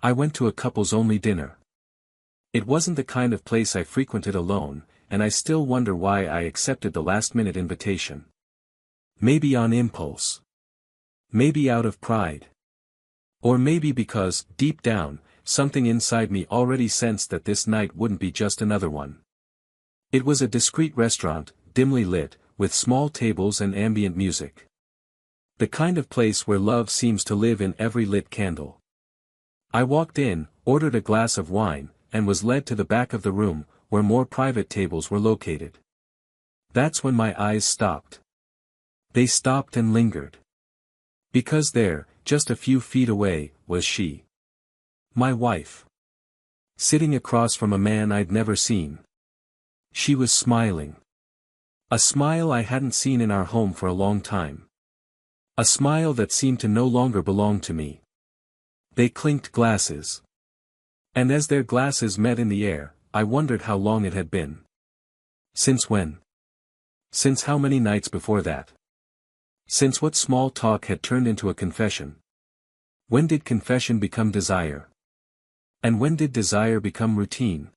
I went to a couples-only dinner. It wasn't the kind of place I frequented alone, and I still wonder why I accepted the last-minute invitation. Maybe on impulse. Maybe out of pride. Or maybe because, deep down, something inside me already sensed that this night wouldn't be just another one. It was a discreet restaurant, dimly lit, with small tables and ambient music. The kind of place where love seems to live in every lit candle. I walked in, ordered a glass of wine, and was led to the back of the room, where more private tables were located. That's when my eyes stopped. They stopped and lingered. Because there, just a few feet away, was she. My wife. Sitting across from a man I'd never seen. She was smiling. A smile I hadn't seen in our home for a long time. A smile that seemed to no longer belong to me. They clinked glasses. And as their glasses met in the air, I wondered how long it had been. Since when? Since how many nights before that? Since what small talk had turned into a confession? When did confession become desire? And when did desire become routine?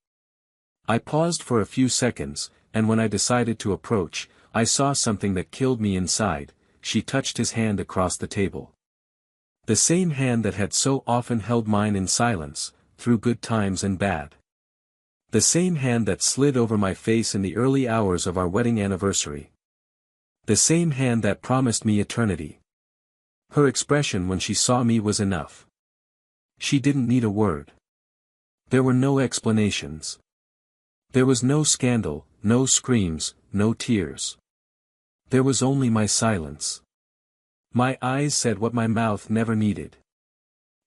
I paused for a few seconds, and when I decided to approach, I saw something that killed me inside. She touched his hand across the table. The same hand that had so often held mine in silence, through good times and bad. The same hand that slid over my face in the early hours of our wedding anniversary. The same hand that promised me eternity. Her expression when she saw me was enough. She didn't need a word. There were no explanations. There was no scandal, no screams, no tears. There was only my silence. My eyes said what my mouth never needed.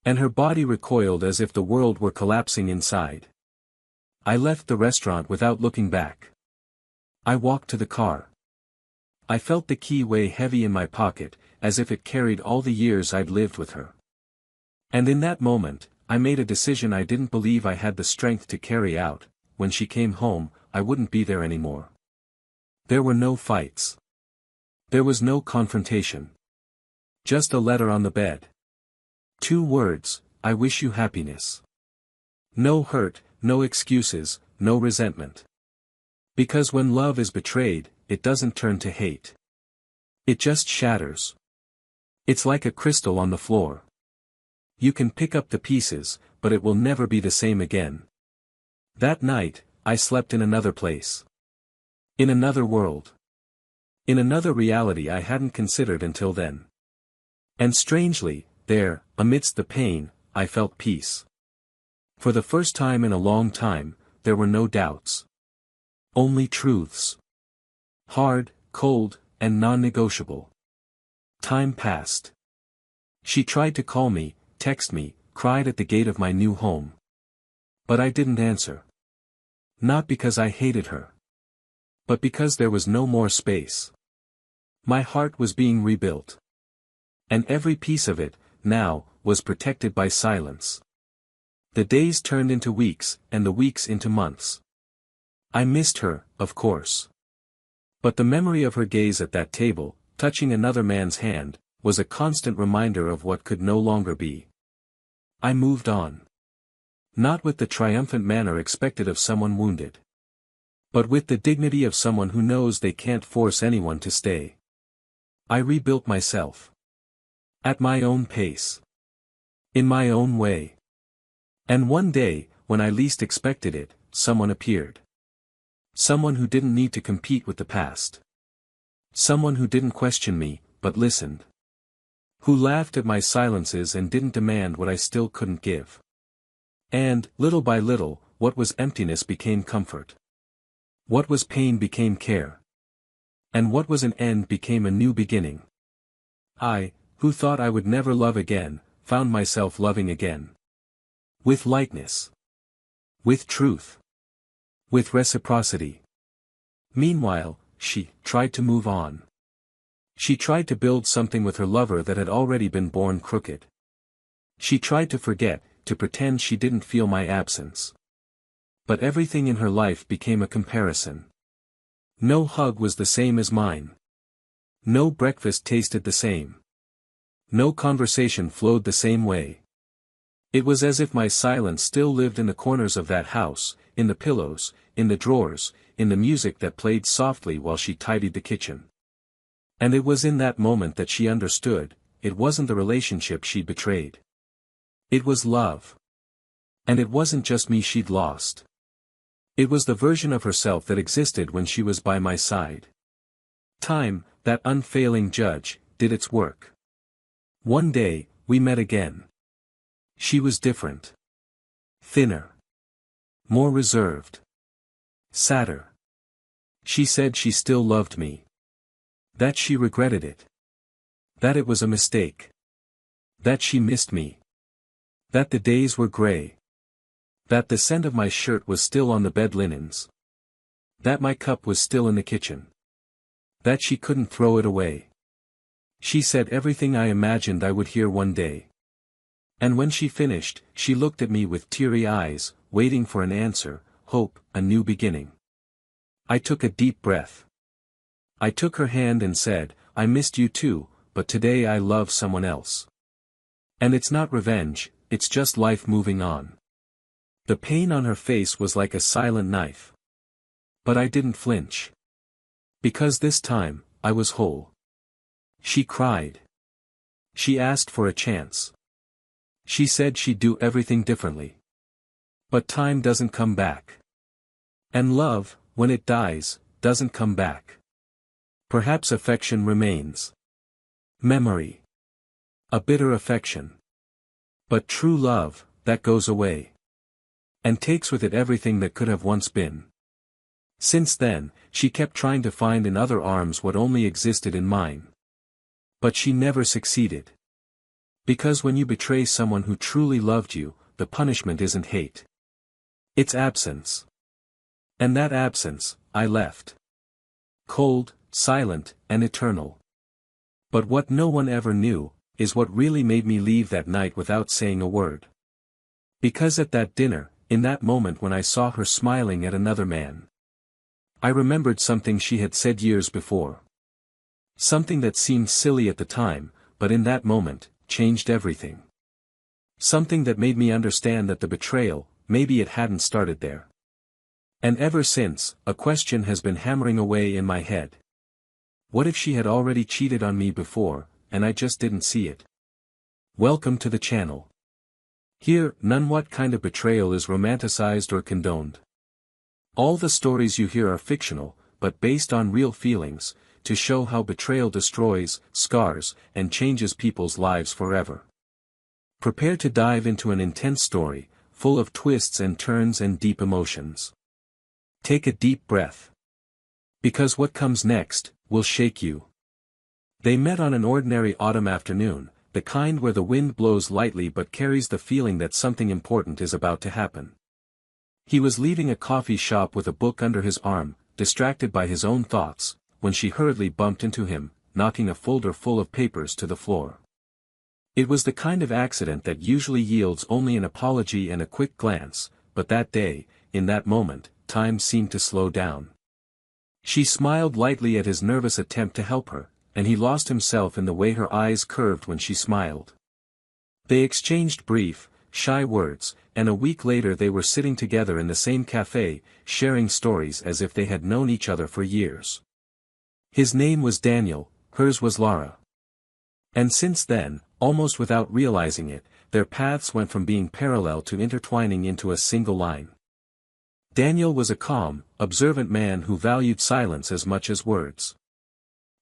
And her body recoiled as if the world were collapsing inside. I left the restaurant without looking back. I walked to the car. I felt the key weigh heavy in my pocket, as if it carried all the years I'd lived with her. And in that moment, I made a decision I didn't believe I had the strength to carry out. When she came home, I wouldn't be there anymore. There were no fights. There was no confrontation. Just a letter on the bed. 2 words, I wish you happiness. No hurt, no excuses, no resentment. Because when love is betrayed, it doesn't turn to hate. It just shatters. It's like a crystal on the floor. You can pick up the pieces, but it will never be the same again. That night, I slept in another place. In another world. In another reality I hadn't considered until then. And strangely, there, amidst the pain, I felt peace. For the first time in a long time, there were no doubts. Only truths. Hard, cold, and non-negotiable. Time passed. She tried to call me, text me, cried at the gate of my new home. But I didn't answer. Not because I hated her. But because there was no more space. My heart was being rebuilt. And every piece of it, now, was protected by silence. The days turned into weeks, and the weeks into months. I missed her, of course. But the memory of her gaze at that table, touching another man's hand, was a constant reminder of what could no longer be. I moved on. Not with the triumphant manner expected of someone wounded. But with the dignity of someone who knows they can't force anyone to stay. I rebuilt myself. At my own pace. In my own way. And one day, when I least expected it, someone appeared. Someone who didn't need to compete with the past. Someone who didn't question me, but listened. Who laughed at my silences and didn't demand what I still couldn't give. And, little by little, what was emptiness became comfort. What was pain became care. And what was an end became a new beginning. I, who thought I would never love again, found myself loving again. With lightness. With truth. With reciprocity. Meanwhile, she tried to move on. She tried to build something with her lover that had already been born crooked. She tried to forget, to pretend she didn't feel my absence. But everything in her life became a comparison. No hug was the same as mine. No breakfast tasted the same. No conversation flowed the same way. It was as if my silence still lived in the corners of that house, in the pillows, in the drawers, in the music that played softly while she tidied the kitchen. And it was in that moment that she understood, it wasn't the relationship she'd betrayed. It was love. And it wasn't just me she'd lost. It was the version of herself that existed when she was by my side. Time, that unfailing judge, did its work. One day, we met again. She was different. Thinner. More reserved. Sadder. She said she still loved me. That she regretted it. That it was a mistake. That she missed me. That the days were gray. That the scent of my shirt was still on the bed linens. That my cup was still in the kitchen. That she couldn't throw it away. She said everything I imagined I would hear one day. And when she finished, she looked at me with teary eyes, waiting for an answer, hope, a new beginning. I took a deep breath. I took her hand and said, I missed you too, but today I love someone else. And it's not revenge, it's just life moving on. The pain on her face was like a silent knife. But I didn't flinch. Because this time, I was whole. She cried. She asked for a chance. She said she'd do everything differently. But time doesn't come back. And love, when it dies, doesn't come back. Perhaps affection remains. Memory. A bitter affection. But true love, that goes away. And takes with it everything that could have once been. Since then, she kept trying to find in other arms what only existed in mine. But she never succeeded. Because when you betray someone who truly loved you, the punishment isn't hate. It's absence. And that absence, I left. Cold, silent, and eternal. But what no one ever knew, is what really made me leave that night without saying a word. Because at that dinner, in that moment when I saw her smiling at another man, I remembered something she had said years before. Something that seemed silly at the time, but in that moment, changed everything. Something that made me understand that the betrayal, maybe it hadn't started there. And ever since, a question has been hammering away in my head. What if she had already cheated on me before, and I just didn't see it? Welcome to the channel. Here, none what kind of betrayal is romanticized or condoned. All the stories you hear are fictional, but based on real feelings, to show how betrayal destroys, scars, and changes people's lives forever. Prepare to dive into an intense story, full of twists and turns and deep emotions. Take a deep breath. Because what comes next, will shake you. They met on an ordinary autumn afternoon, the kind where the wind blows lightly but carries the feeling that something important is about to happen. He was leaving a coffee shop with a book under his arm, distracted by his own thoughts, when she hurriedly bumped into him, knocking a folder full of papers to the floor. It was the kind of accident that usually yields only an apology and a quick glance, but that day, in that moment, time seemed to slow down. She smiled lightly at his nervous attempt to help her, and he lost himself in the way her eyes curved when she smiled. They exchanged brief, shy words, and a week later they were sitting together in the same cafe, sharing stories as if they had known each other for years. His name was Daniel, hers was Laura. And since then, almost without realizing it, their paths went from being parallel to intertwining into a single line. Daniel was a calm, observant man who valued silence as much as words.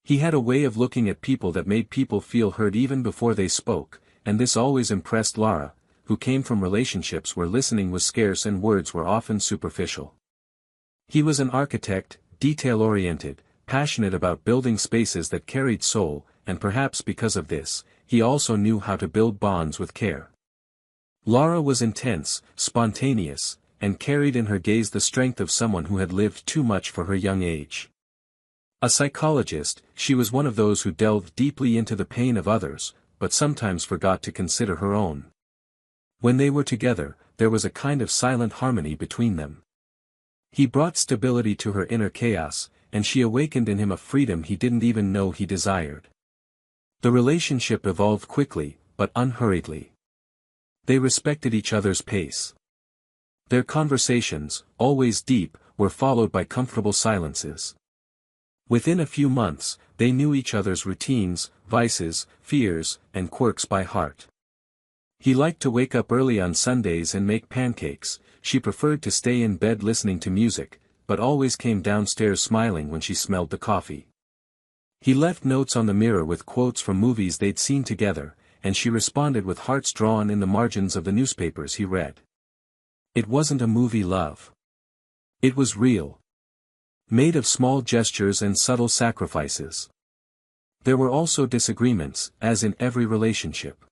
He had a way of looking at people that made people feel heard even before they spoke, and this always impressed Laura, who came from relationships where listening was scarce and words were often superficial. He was an architect, detail-oriented, passionate about building spaces that carried soul, and perhaps because of this, he also knew how to build bonds with care. Laura was intense, spontaneous, and carried in her gaze the strength of someone who had lived too much for her young age. A psychologist, she was one of those who delved deeply into the pain of others, but sometimes forgot to consider her own. When they were together, there was a kind of silent harmony between them. He brought stability to her inner chaos, and she awakened in him a freedom he didn't even know he desired. The relationship evolved quickly, but unhurriedly. They respected each other's pace. Their conversations, always deep, were followed by comfortable silences. Within a few months, they knew each other's routines, vices, fears, and quirks by heart. He liked to wake up early on Sundays and make pancakes. She preferred to stay in bed listening to music, but always came downstairs smiling when she smelled the coffee. He left notes on the mirror with quotes from movies they'd seen together, and she responded with hearts drawn in the margins of the newspapers he read. It wasn't a movie love. It was real. Made of small gestures and subtle sacrifices. There were also disagreements, as in every relationship.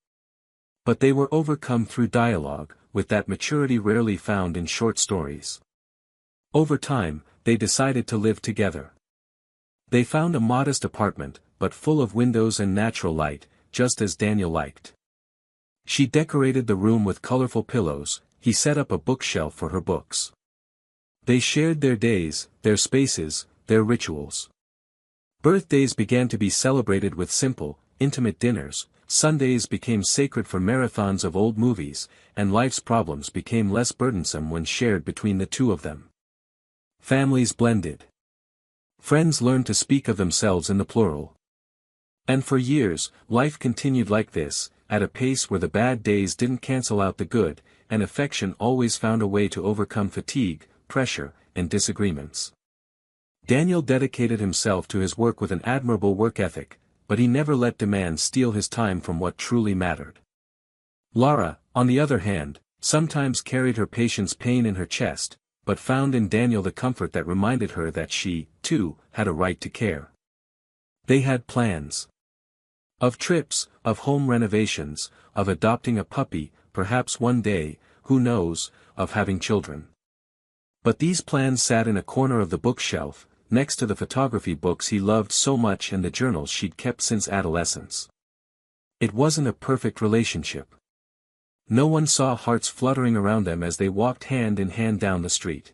But they were overcome through dialogue, with that maturity rarely found in short stories. Over time, they decided to live together. They found a modest apartment, but full of windows and natural light, just as Daniel liked. She decorated the room with colorful pillows, he set up a bookshelf for her books. They shared their days, their spaces, their rituals. Birthdays began to be celebrated with simple, intimate dinners, Sundays became sacred for marathons of old movies, and life's problems became less burdensome when shared between the two of them. Families blended. Friends learned to speak of themselves in the plural. And for years, life continued like this, at a pace where the bad days didn't cancel out the good, and affection always found a way to overcome fatigue, pressure, and disagreements. Daniel dedicated himself to his work with an admirable work ethic, but he never let demands steal his time from what truly mattered. Lara, on the other hand, sometimes carried her patient's pain in her chest, but found in Daniel the comfort that reminded her that she, too, had a right to care. They had plans. Of trips, of home renovations, of adopting a puppy, perhaps one day, who knows, of having children. But these plans sat in a corner of the bookshelf, next to the photography books he loved so much and the journals she'd kept since adolescence. It wasn't a perfect relationship. No one saw hearts fluttering around them as they walked hand in hand down the street.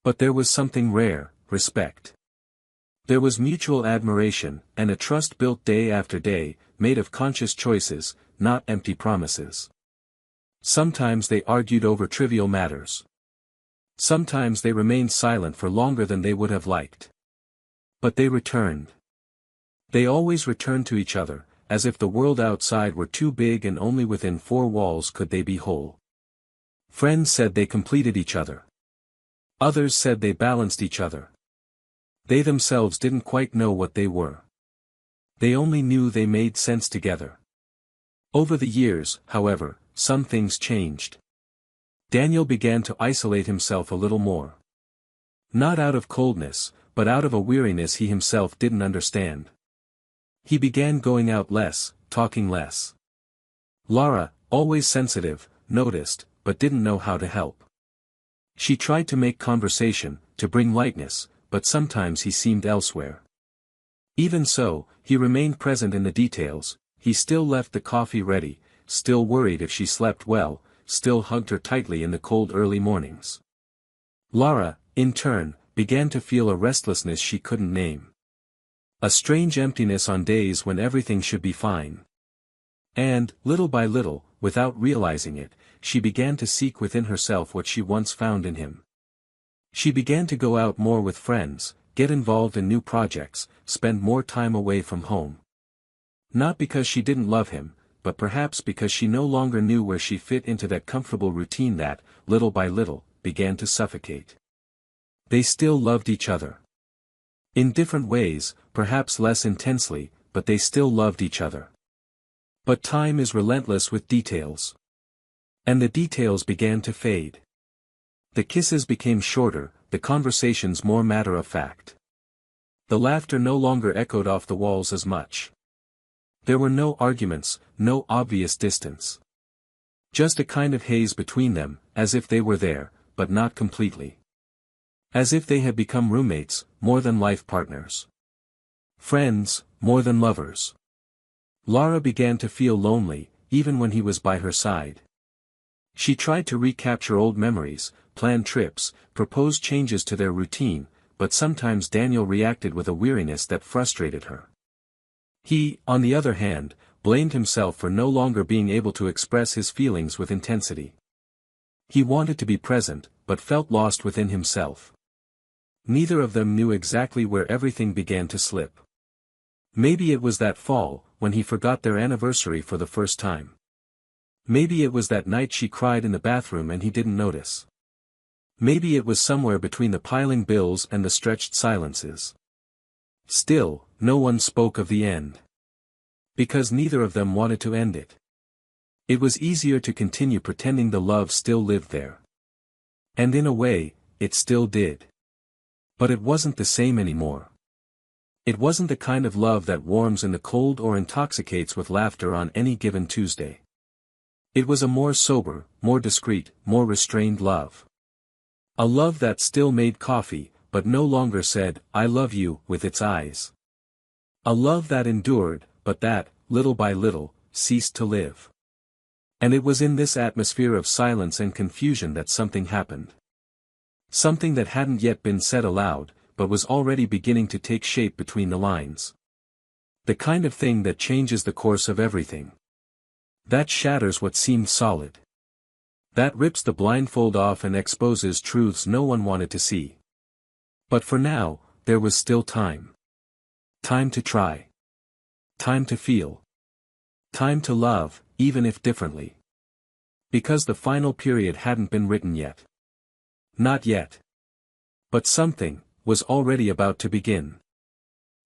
But there was something rare, respect. There was mutual admiration, and a trust built day after day, made of conscious choices, not empty promises. Sometimes they argued over trivial matters. Sometimes they remained silent for longer than they would have liked. But they returned. They always returned to each other, as if the world outside were too big and only within four walls could they be whole. Friends said they completed each other. Others said they balanced each other. They themselves didn't quite know what they were. They only knew they made sense together. Over the years, however, some things changed. Daniel began to isolate himself a little more. Not out of coldness, but out of a weariness he himself didn't understand. He began going out less, talking less. Lara, always sensitive, noticed, but didn't know how to help. She tried to make conversation, to bring lightness, but sometimes he seemed elsewhere. Even so, he remained present in the details, he still left the coffee ready, still worried if she slept well, still hugged her tightly in the cold early mornings. Lara, in turn, began to feel a restlessness she couldn't name. A strange emptiness on days when everything should be fine. And, little by little, without realizing it, she began to seek within herself what she once found in him. She began to go out more with friends, get involved in new projects, spend more time away from home. Not because she didn't love him, but perhaps because she no longer knew where she fit into that comfortable routine that, little by little, began to suffocate. They still loved each other. In different ways, perhaps less intensely, but they still loved each other. But time is relentless with details. And the details began to fade. The kisses became shorter, the conversations more matter-of-fact. The laughter no longer echoed off the walls as much. There were no arguments, no obvious distance. Just a kind of haze between them, as if they were there, but not completely. As if they had become roommates, more than life partners. Friends, more than lovers. Lara began to feel lonely, even when he was by her side. She tried to recapture old memories, plan trips, propose changes to their routine, but sometimes Daniel reacted with a weariness that frustrated her. He, on the other hand, blamed himself for no longer being able to express his feelings with intensity. He wanted to be present, but felt lost within himself. Neither of them knew exactly where everything began to slip. Maybe it was that fall, when he forgot their anniversary for the first time. Maybe it was that night she cried in the bathroom and he didn't notice. Maybe it was somewhere between the piling bills and the stretched silences. Still, no one spoke of the end. Because neither of them wanted to end it. It was easier to continue pretending the love still lived there. And in a way, it still did. But it wasn't the same anymore. It wasn't the kind of love that warms in the cold or intoxicates with laughter on any given Tuesday. It was a more sober, more discreet, more restrained love. A love that still made coffee, but no longer said, "I love you," with its eyes. A love that endured, but that, little by little, ceased to live. And it was in this atmosphere of silence and confusion that something happened. Something that hadn't yet been said aloud, but was already beginning to take shape between the lines. The kind of thing that changes the course of everything. That shatters what seemed solid. That rips the blindfold off and exposes truths no one wanted to see. But for now, there was still time. Time to try. Time to feel. Time to love, even if differently. Because the final period hadn't been written yet. Not yet. But something was already about to begin.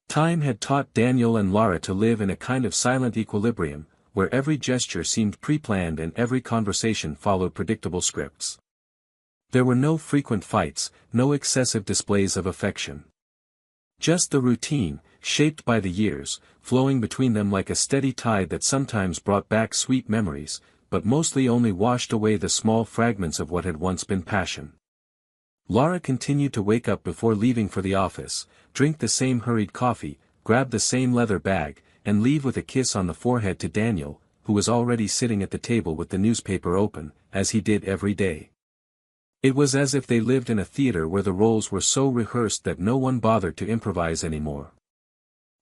Time had taught Daniel and Lara to live in a kind of silent equilibrium, where every gesture seemed pre-planned and every conversation followed predictable scripts. There were no frequent fights, no excessive displays of affection. Just the routine, shaped by the years, flowing between them like a steady tide that sometimes brought back sweet memories, but mostly only washed away the small fragments of what had once been passion. Lara continued to wake up before leaving for the office, drink the same hurried coffee, grab the same leather bag, and leave with a kiss on the forehead to Daniel, who was already sitting at the table with the newspaper open, as he did every day. It was as if they lived in a theater where the roles were so rehearsed that no one bothered to improvise anymore.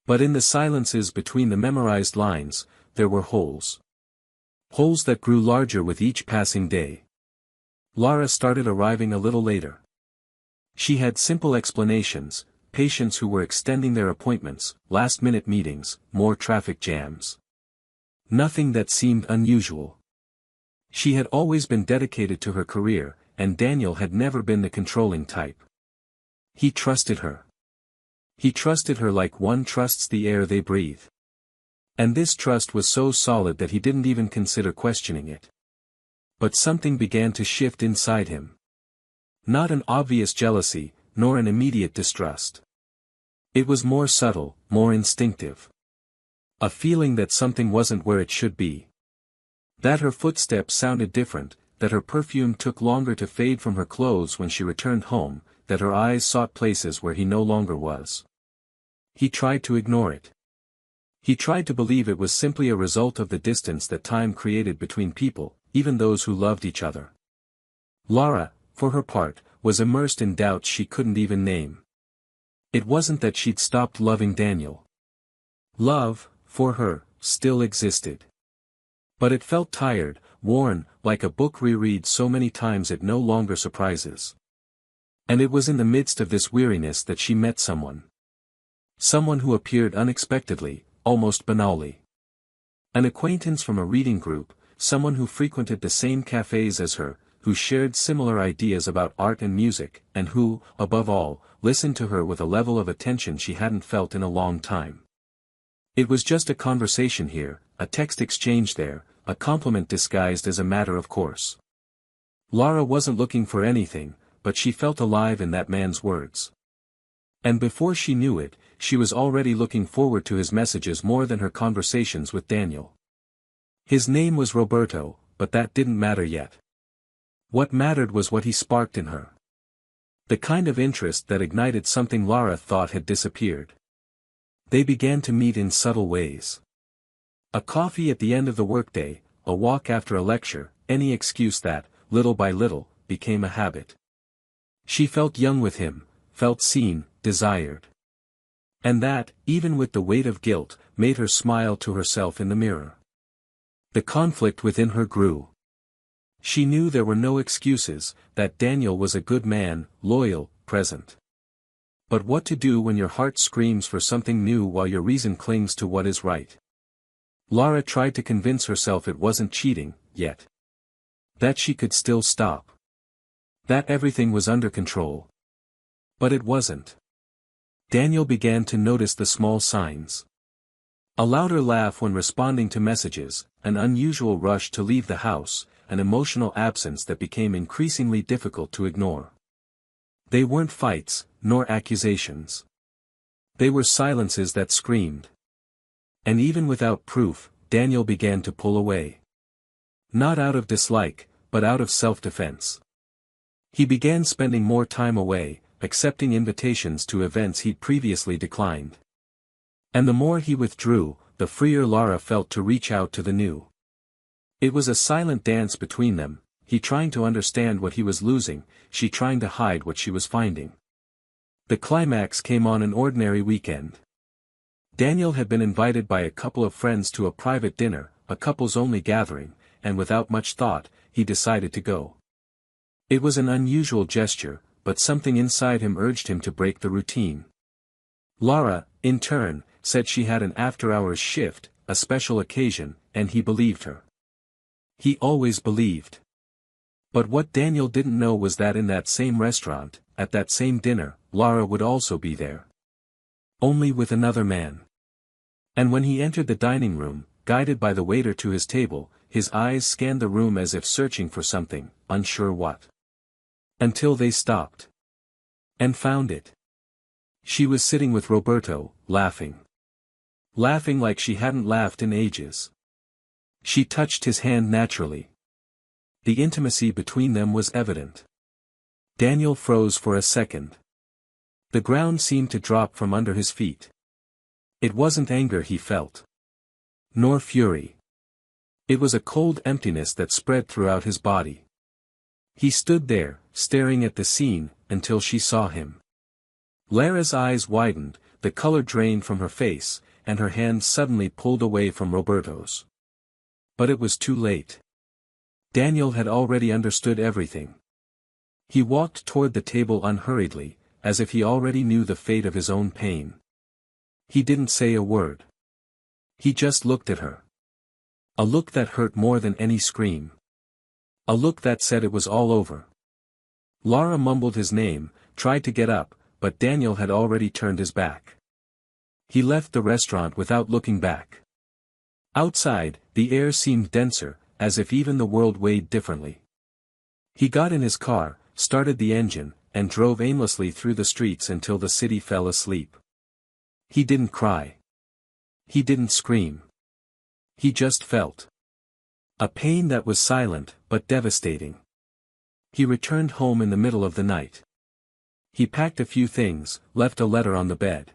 But in the silences between the memorized lines, there were holes. Holes that grew larger with each passing day. Lara started arriving a little later. She had simple explanations, patients who were extending their appointments, last-minute meetings, more traffic jams. Nothing that seemed unusual. She had always been dedicated to her career, and Daniel had never been the controlling type. He trusted her. He trusted her like one trusts the air they breathe. And this trust was so solid that he didn't even consider questioning it. But something began to shift inside him. Not an obvious jealousy, nor an immediate distrust. It was more subtle, more instinctive. A feeling that something wasn't where it should be. That her footsteps sounded different, that her perfume took longer to fade from her clothes when she returned home, that her eyes sought places where he no longer was. He tried to ignore it. He tried to believe it was simply a result of the distance that time created between people, even those who loved each other. Lara, for her part, was immersed in doubts she couldn't even name. It wasn't that she'd stopped loving Daniel. Love, for her, still existed. But it felt tired, worn, like a book reread so many times it no longer surprises. And it was in the midst of this weariness that she met someone. Someone who appeared unexpectedly, almost banally. An acquaintance from a reading group, someone who frequented the same cafes as her, who shared similar ideas about art and music, and who, above all, listened to her with a level of attention she hadn't felt in a long time. It was just a conversation here, a text exchange there, a compliment disguised as a matter of course. Lara wasn't looking for anything, but she felt alive in that man's words. And before she knew it, she was already looking forward to his messages more than her conversations with Daniel. His name was Roberto, but that didn't matter yet. What mattered was what he sparked in her. The kind of interest that ignited something Lara thought had disappeared. They began to meet in subtle ways. A coffee at the end of the workday, a walk after a lecture, any excuse that, little by little, became a habit. She felt young with him, felt seen, desired. And that, even with the weight of guilt, made her smile to herself in the mirror. The conflict within her grew. She knew there were no excuses, that Daniel was a good man, loyal, present. But what to do when your heart screams for something new while your reason clings to what is right? Lara tried to convince herself it wasn't cheating, yet. That she could still stop. That everything was under control. But it wasn't. Daniel began to notice the small signs. A louder laugh when responding to messages, an unusual rush to leave the house, an emotional absence that became increasingly difficult to ignore. They weren't fights, nor accusations. They were silences that screamed. And even without proof, Daniel began to pull away. Not out of dislike, but out of self-defense. He began spending more time away, accepting invitations to events he'd previously declined. And the more he withdrew, the freer Lara felt to reach out to the new. It was a silent dance between them, he trying to understand what he was losing, she trying to hide what she was finding. The climax came on an ordinary weekend. Daniel had been invited by a couple of friends to a private dinner, a couples-only gathering, and without much thought, he decided to go. It was an unusual gesture, but something inside him urged him to break the routine. Lara, in turn, said she had an after-hours shift, a special occasion, and he believed her. He always believed. But what Daniel didn't know was that in that same restaurant, at that same dinner, Lara would also be there. Only with another man. And when he entered the dining room, guided by the waiter to his table, his eyes scanned the room as if searching for something, unsure what. Until they stopped. And found it. She was sitting with Roberto, laughing. Laughing like she hadn't laughed in ages. She touched his hand naturally. The intimacy between them was evident. Daniel froze for a second. The ground seemed to drop from under his feet. It wasn't anger he felt. Nor fury. It was a cold emptiness that spread throughout his body. He stood there, staring at the scene, until she saw him. Lara's eyes widened, the color drained from her face, and her hand suddenly pulled away from Roberto's. But it was too late. Daniel had already understood everything. He walked toward the table unhurriedly, as if he already knew the fate of his own pain. He didn't say a word. He just looked at her. A look that hurt more than any scream. A look that said it was all over. Lara mumbled his name, tried to get up, but Daniel had already turned his back. He left the restaurant without looking back. Outside, the air seemed denser, as if even the world weighed differently. He got in his car, started the engine, and drove aimlessly through the streets until the city fell asleep. He didn't cry. He didn't scream. He just felt. A pain that was silent, but devastating. He returned home in the middle of the night. He packed a few things, left a letter on the bed.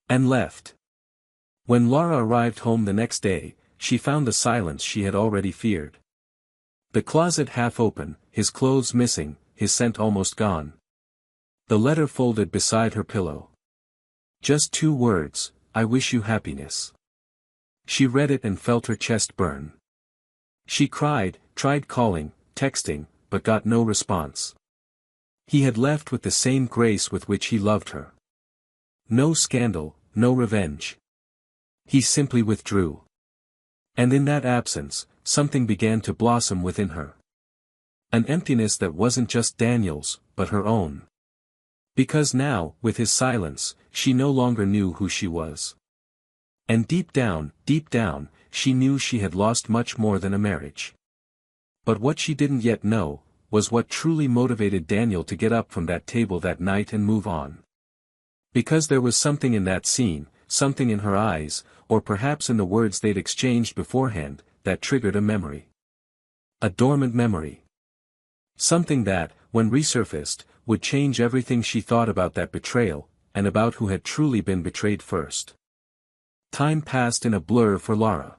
And left. When Lara arrived home the next day, she found the silence she had already feared. The closet half open, his clothes missing, his scent almost gone. The letter folded beside her pillow. Just 2 words, "I wish you happiness." She read it and felt her chest burn. She cried, tried calling, texting, but got no response. He had left with the same grace with which he loved her. No scandal, no revenge. He simply withdrew. And in that absence, something began to blossom within her. An emptiness that wasn't just Daniel's, but her own. Because now, with his silence, she no longer knew who she was. And deep down, she knew she had lost much more than a marriage. But what she didn't yet know, was what truly motivated Daniel to get up from that table that night and move on. Because there was something in that scene, something in her eyes, or perhaps in the words they'd exchanged beforehand, that triggered a memory. A dormant memory. Something that, when resurfaced, would change everything she thought about that betrayal, and about who had truly been betrayed first. Time passed in a blur for Lara.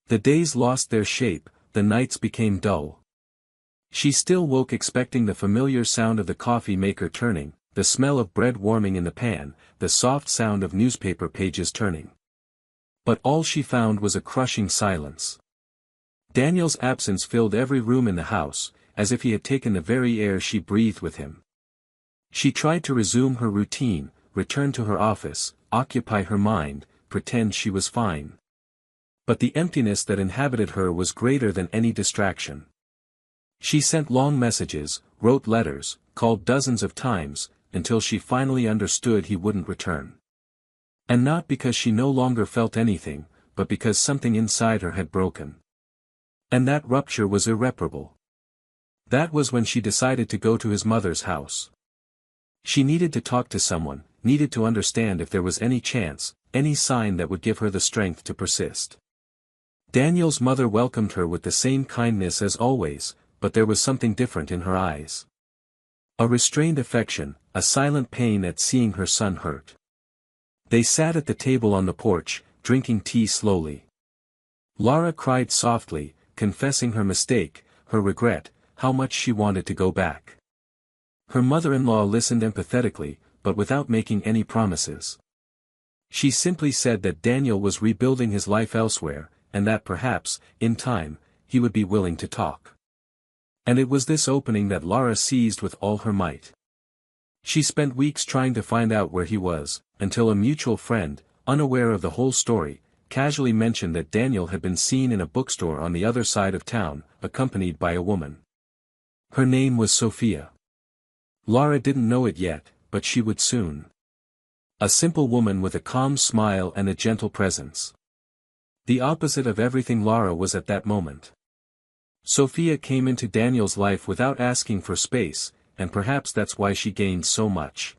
The days lost their shape, the nights became dull. She still woke expecting the familiar sound of the coffee maker turning, the smell of bread warming in the pan, the soft sound of newspaper pages turning. But all she found was a crushing silence. Daniel's absence filled every room in the house, as if he had taken the very air she breathed with him. She tried to resume her routine, return to her office, occupy her mind, pretend she was fine. But the emptiness that inhabited her was greater than any distraction. She sent long messages, wrote letters, called dozens of times, until she finally understood he wouldn't return. And not because she no longer felt anything, but because something inside her had broken. And that rupture was irreparable. That was when she decided to go to his mother's house. She needed to talk to someone, needed to understand if there was any chance, any sign that would give her the strength to persist. Daniel's mother welcomed her with the same kindness as always, but there was something different in her eyes. A restrained affection, a silent pain at seeing her son hurt. They sat at the table on the porch, drinking tea slowly. Lara cried softly, confessing her mistake, her regret, how much she wanted to go back. Her mother-in-law listened empathetically, but without making any promises. She simply said that Daniel was rebuilding his life elsewhere, and that perhaps, in time, he would be willing to talk. And it was this opening that Lara seized with all her might. She spent weeks trying to find out where he was, until a mutual friend, unaware of the whole story, casually mentioned that Daniel had been seen in a bookstore on the other side of town, accompanied by a woman. Her name was Sophia. Lara didn't know it yet, but she would soon. A simple woman with a calm smile and a gentle presence. The opposite of everything Lara was at that moment. Sophia came into Daniel's life without asking for space, and perhaps that's why she gained so much.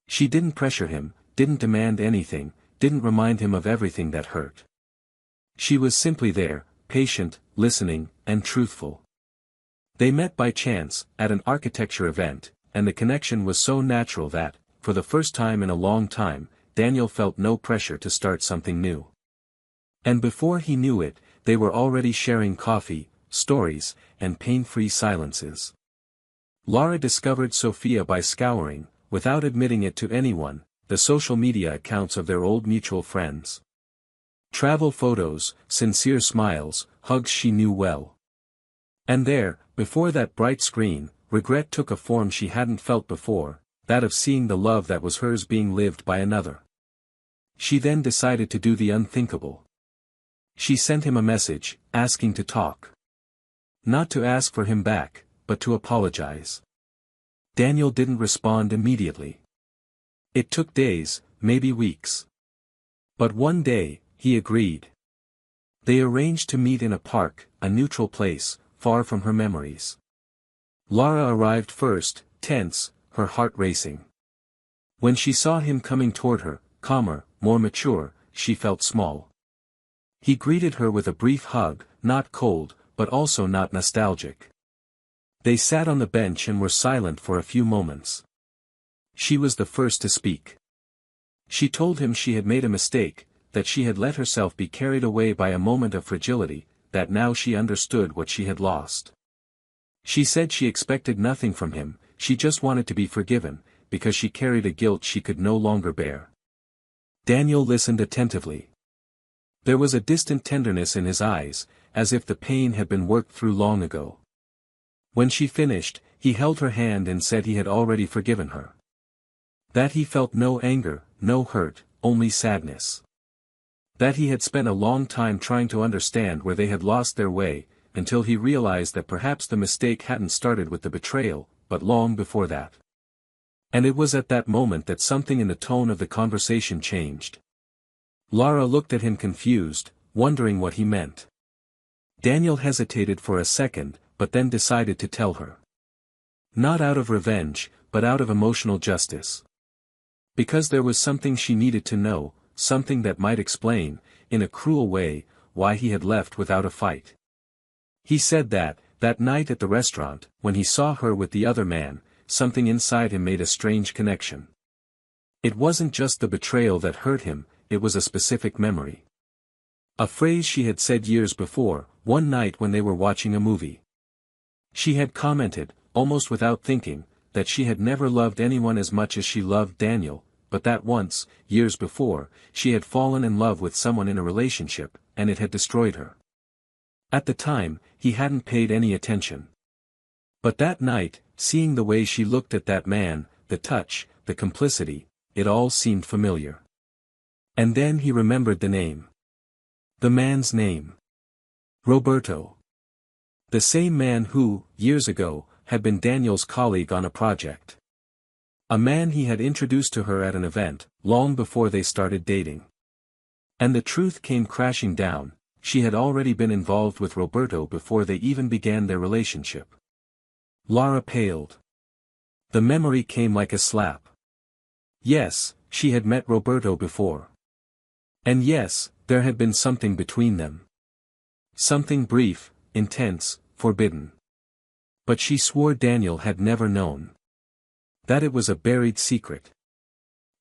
She didn't pressure him, didn't demand anything, didn't remind him of everything that hurt. She was simply there, patient, listening, and truthful. They met by chance, at an architecture event, and the connection was so natural that, for the first time in a long time, Daniel felt no pressure to start something new. And before he knew it, they were already sharing coffee, stories, and pain-free silences. Lara discovered Sophia by scouring, without admitting it to anyone, the social media accounts of their old mutual friends. Travel photos, sincere smiles, hugs she knew well. And there, before that bright screen, regret took a form she hadn't felt before, that of seeing the love that was hers being lived by another. She then decided to do the unthinkable. She sent him a message, asking to talk. Not to ask for him back, but to apologize. Daniel didn't respond immediately. It took days, maybe weeks. But one day, he agreed. They arranged to meet in a park, a neutral place, far from her memories. Lara arrived first, tense, her heart racing. When she saw him coming toward her, calmer, more mature, she felt small. He greeted her with a brief hug, not cold, but also not nostalgic. They sat on the bench and were silent for a few moments. She was the first to speak. She told him she had made a mistake, that she had let herself be carried away by a moment of fragility, that now she understood what she had lost. She said she expected nothing from him, she just wanted to be forgiven, because she carried a guilt she could no longer bear. Daniel listened attentively. There was a distant tenderness in his eyes, as if the pain had been worked through long ago. When she finished, he held her hand and said he had already forgiven her. That he felt no anger, no hurt, only sadness. That he had spent a long time trying to understand where they had lost their way, until he realized that perhaps the mistake hadn't started with the betrayal, but long before that. And it was at that moment that something in the tone of the conversation changed. Lara looked at him confused, wondering what he meant. Daniel hesitated for a second, but then decided to tell her. Not out of revenge, but out of emotional justice. Because there was something she needed to know, something that might explain, in a cruel way, why he had left without a fight. He said that night at the restaurant, when he saw her with the other man, something inside him made a strange connection. It wasn't just the betrayal that hurt him, it was a specific memory. A phrase she had said years before, one night when they were watching a movie. She had commented, almost without thinking, that she had never loved anyone as much as she loved Daniel, but that once, years before, she had fallen in love with someone in a relationship, and it had destroyed her. At the time, he hadn't paid any attention. But that night, seeing the way she looked at that man, the touch, the complicity, it all seemed familiar. And then he remembered the name. The man's name. Roberto. The same man who, years ago, had been Daniel's colleague on a project. A man he had introduced to her at an event, long before they started dating. And the truth came crashing down, she had already been involved with Roberto before they even began their relationship. Lara paled. The memory came like a slap. Yes, she had met Roberto before. And yes, there had been something between them. Something brief, intense, forbidden. But she swore Daniel had never known. That it was a buried secret.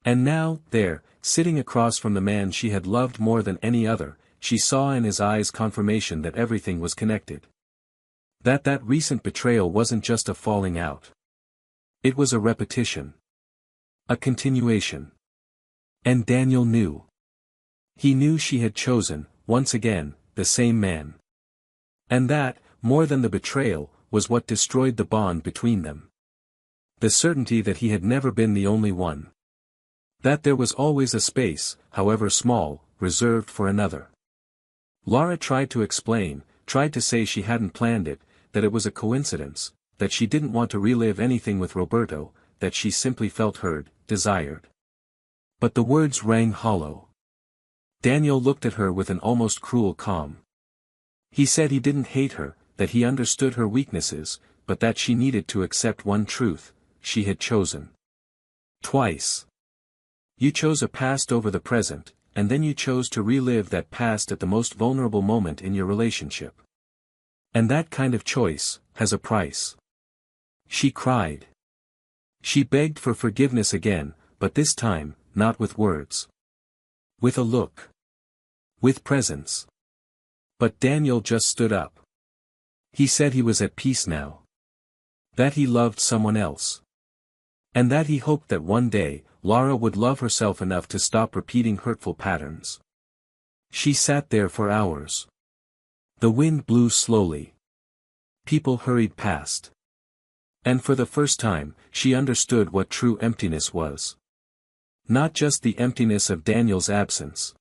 And now, there, sitting across from the man she had loved more than any other, she saw in his eyes confirmation that everything was connected. That recent betrayal wasn't just a falling out. It was a repetition. A continuation. And Daniel knew. He knew she had chosen, once again, the same man. And that, more than the betrayal, was what destroyed the bond between them. The certainty that he had never been the only one. That there was always a space, however small, reserved for another. Lara tried to explain, tried to say she hadn't planned it, that it was a coincidence, that she didn't want to relive anything with Roberto, that she simply felt heard, desired. But the words rang hollow. Daniel looked at her with an almost cruel calm. He said he didn't hate her, that he understood her weaknesses, but that she needed to accept one truth: she had chosen. Twice. You chose a past over the present, and then you chose to relive that past at the most vulnerable moment in your relationship. And that kind of choice has a price. She cried. She begged for forgiveness again, but this time, not with words. With a look. With presence. But Daniel just stood up. He said he was at peace now. That he loved someone else. And that he hoped that one day, Lara would love herself enough to stop repeating hurtful patterns. She sat there for hours. The wind blew slowly. People hurried past. And for the first time, she understood what true emptiness was. Not just the emptiness of Daniel's absence.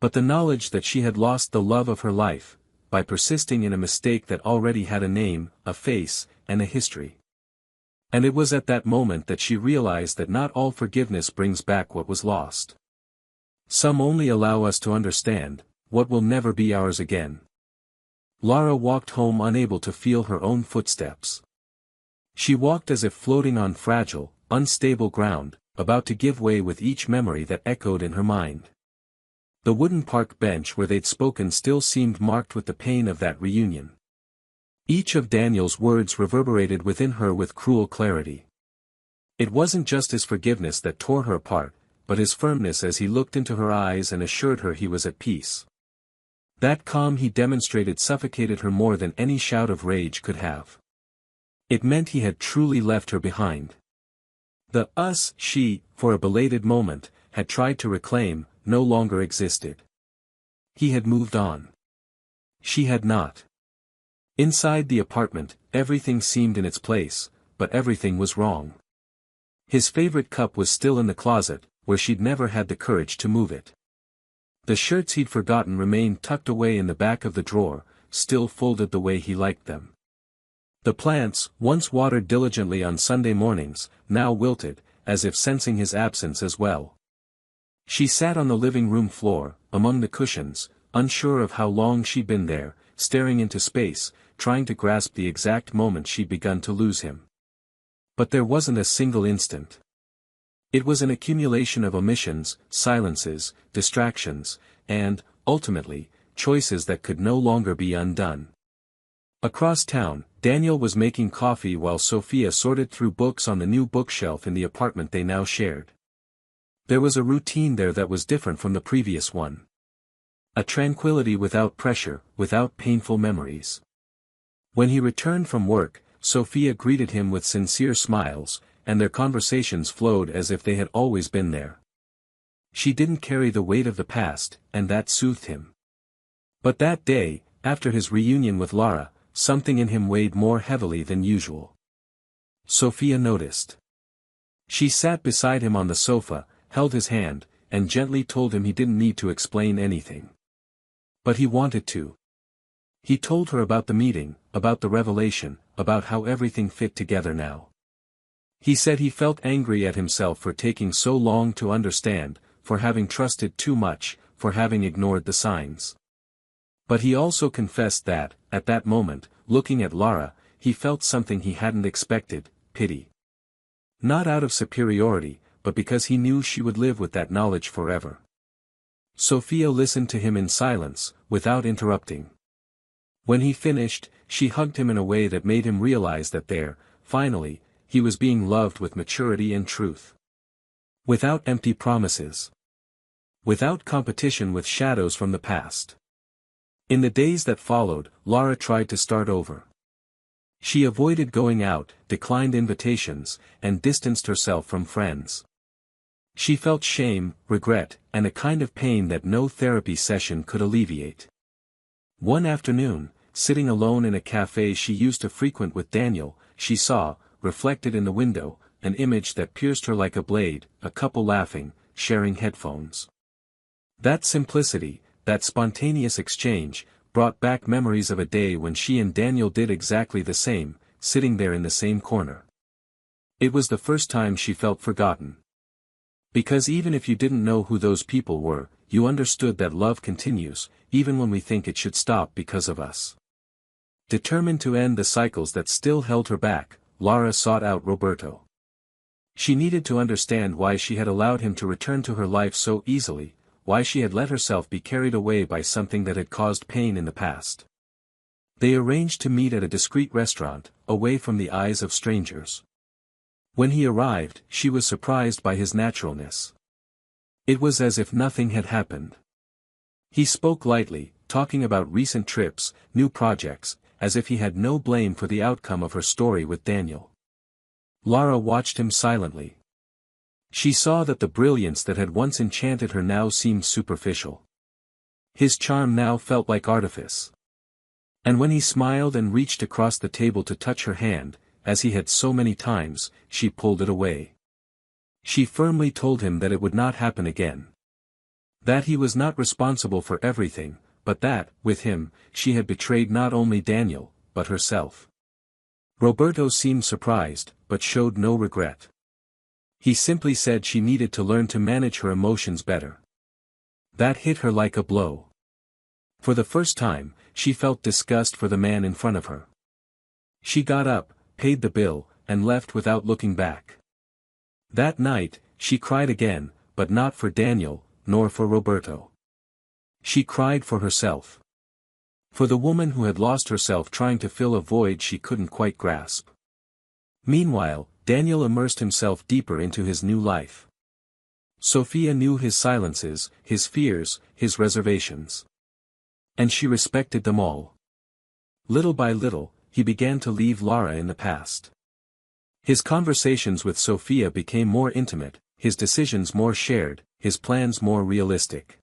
But the knowledge that she had lost the love of her life, by persisting in a mistake that already had a name, a face, and a history. And it was at that moment that she realized that not all forgiveness brings back what was lost. Some only allow us to understand what will never be ours again. Lara walked home unable to feel her own footsteps. She walked as if floating on fragile, unstable ground, about to give way with each memory that echoed in her mind. The wooden park bench where they'd spoken still seemed marked with the pain of that reunion. Each of Daniel's words reverberated within her with cruel clarity. It wasn't just his forgiveness that tore her apart, but his firmness as he looked into her eyes and assured her he was at peace. That calm he demonstrated suffocated her more than any shout of rage could have. It meant he had truly left her behind. The us she, for a belated moment, had tried to reclaim, no longer existed. He had moved on. She had not. Inside the apartment, everything seemed in its place, but everything was wrong. His favorite cup was still in the closet, where she'd never had the courage to move it. The shirts he'd forgotten remained tucked away in the back of the drawer, still folded the way he liked them. The plants, once watered diligently on Sunday mornings, now wilted, as if sensing his absence as well. She sat on the living room floor, among the cushions, unsure of how long she'd been there, staring into space, trying to grasp the exact moment she'd begun to lose him. But there wasn't a single instant. It was an accumulation of omissions, silences, distractions, and, ultimately, choices that could no longer be undone. Across town, Daniel was making coffee while Sophia sorted through books on the new bookshelf in the apartment they now shared. There was a routine there that was different from the previous one. A tranquility without pressure, without painful memories. When he returned from work, Sophia greeted him with sincere smiles, and their conversations flowed as if they had always been there. She didn't carry the weight of the past, and that soothed him. But that day, after his reunion with Lara, something in him weighed more heavily than usual. Sophia noticed. She sat beside him on the sofa, held his hand, and gently told him he didn't need to explain anything. But he wanted to. He told her about the meeting, about the revelation, about how everything fit together now. He said he felt angry at himself for taking so long to understand, for having trusted too much, for having ignored the signs. But he also confessed that, at that moment, looking at Lara, he felt something he hadn't expected, pity. Not out of superiority, but because he knew she would live with that knowledge forever. Sophia listened to him in silence, without interrupting. When he finished, she hugged him in a way that made him realize that there, finally, he was being loved with maturity and truth. Without empty promises. Without competition with shadows from the past. In the days that followed, Lara tried to start over. She avoided going out, declined invitations, and distanced herself from friends. She felt shame, regret, and a kind of pain that no therapy session could alleviate. One afternoon, sitting alone in a cafe she used to frequent with Daniel, she saw, reflected in the window, an image that pierced her like a blade, a couple laughing, sharing headphones. That simplicity, that spontaneous exchange, brought back memories of a day when she and Daniel did exactly the same, sitting there in the same corner. It was the first time she felt forgotten. Because even if you didn't know who those people were, you understood that love continues, even when we think it should stop because of us. Determined to end the cycles that still held her back, Lara sought out Roberto. She needed to understand why she had allowed him to return to her life so easily, why she had let herself be carried away by something that had caused pain in the past. They arranged to meet at a discreet restaurant, away from the eyes of strangers. When he arrived, she was surprised by his naturalness. It was as if nothing had happened. He spoke lightly, talking about recent trips, new projects, as if he had no blame for the outcome of her story with Daniel. Lara watched him silently. She saw that the brilliance that had once enchanted her now seemed superficial. His charm now felt like artifice. And when he smiled and reached across the table to touch her hand, as he had so many times, she pulled it away. She firmly told him that it would not happen again. That he was not responsible for everything, but that, with him, she had betrayed not only Daniel, but herself. Roberto seemed surprised, but showed no regret. He simply said she needed to learn to manage her emotions better. That hit her like a blow. For the first time, she felt disgust for the man in front of her. She got up, paid the bill, and left without looking back. That night, she cried again, but not for Daniel, nor for Roberto. She cried for herself. For the woman who had lost herself trying to fill a void she couldn't quite grasp. Meanwhile, Daniel immersed himself deeper into his new life. Sophia knew his silences, his fears, his reservations. And she respected them all. Little by little, he began to leave Lara in the past. His conversations with Sophia became more intimate, his decisions more shared, his plans more realistic.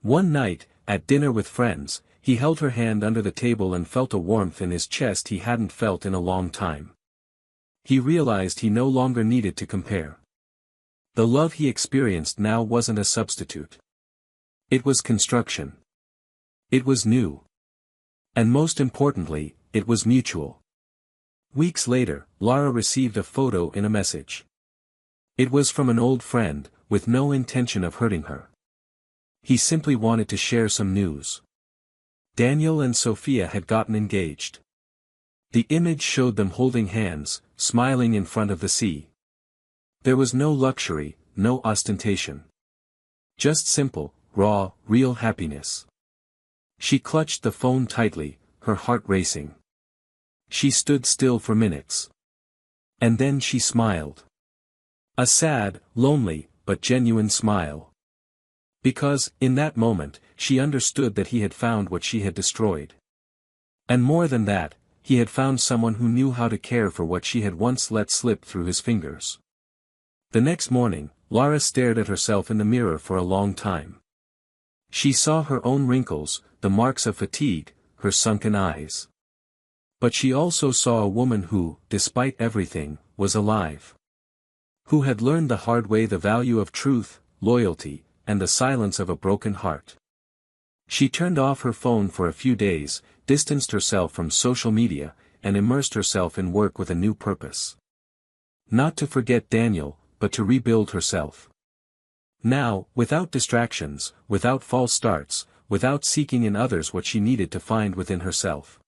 One night, at dinner with friends, he held her hand under the table and felt a warmth in his chest he hadn't felt in a long time. He realized he no longer needed to compare. The love he experienced now wasn't a substitute. It was construction. It was new. And most importantly, it was mutual. Weeks later, Lara received a photo in a message. It was from an old friend, with no intention of hurting her. He simply wanted to share some news. Daniel and Sophia had gotten engaged. The image showed them holding hands, smiling in front of the sea. There was no luxury, no ostentation. Just simple, raw, real happiness. She clutched the phone tightly, her heart racing. She stood still for minutes. And then she smiled. A sad, lonely, but genuine smile. Because, in that moment, she understood that he had found what she had destroyed. And more than that, he had found someone who knew how to care for what she had once let slip through his fingers. The next morning, Lara stared at herself in the mirror for a long time. She saw her own wrinkles, the marks of fatigue, her sunken eyes. But she also saw a woman who, despite everything, was alive. Who had learned the hard way the value of truth, loyalty, and the silence of a broken heart. She turned off her phone for a few days, distanced herself from social media, and immersed herself in work with a new purpose. Not to forget Daniel, but to rebuild herself. Now, without distractions, without false starts, without seeking in others what she needed to find within herself.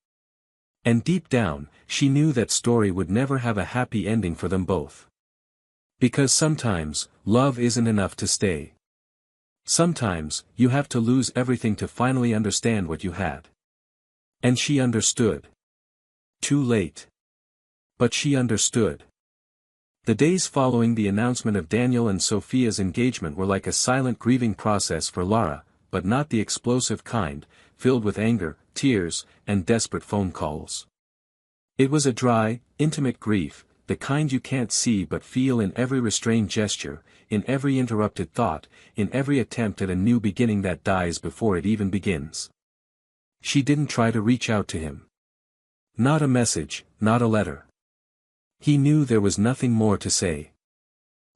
And deep down, she knew that story would never have a happy ending for them both. Because sometimes, love isn't enough to stay. Sometimes, you have to lose everything to finally understand what you had. And she understood. Too late. But she understood. The days following the announcement of Daniel and Sophia's engagement were like a silent grieving process for Lara, but not the explosive kind, filled with anger, tears, and desperate phone calls. It was a dry, intimate grief, the kind you can't see but feel in every restrained gesture, in every interrupted thought, in every attempt at a new beginning that dies before it even begins. She didn't try to reach out to him. Not a message, not a letter. He knew there was nothing more to say.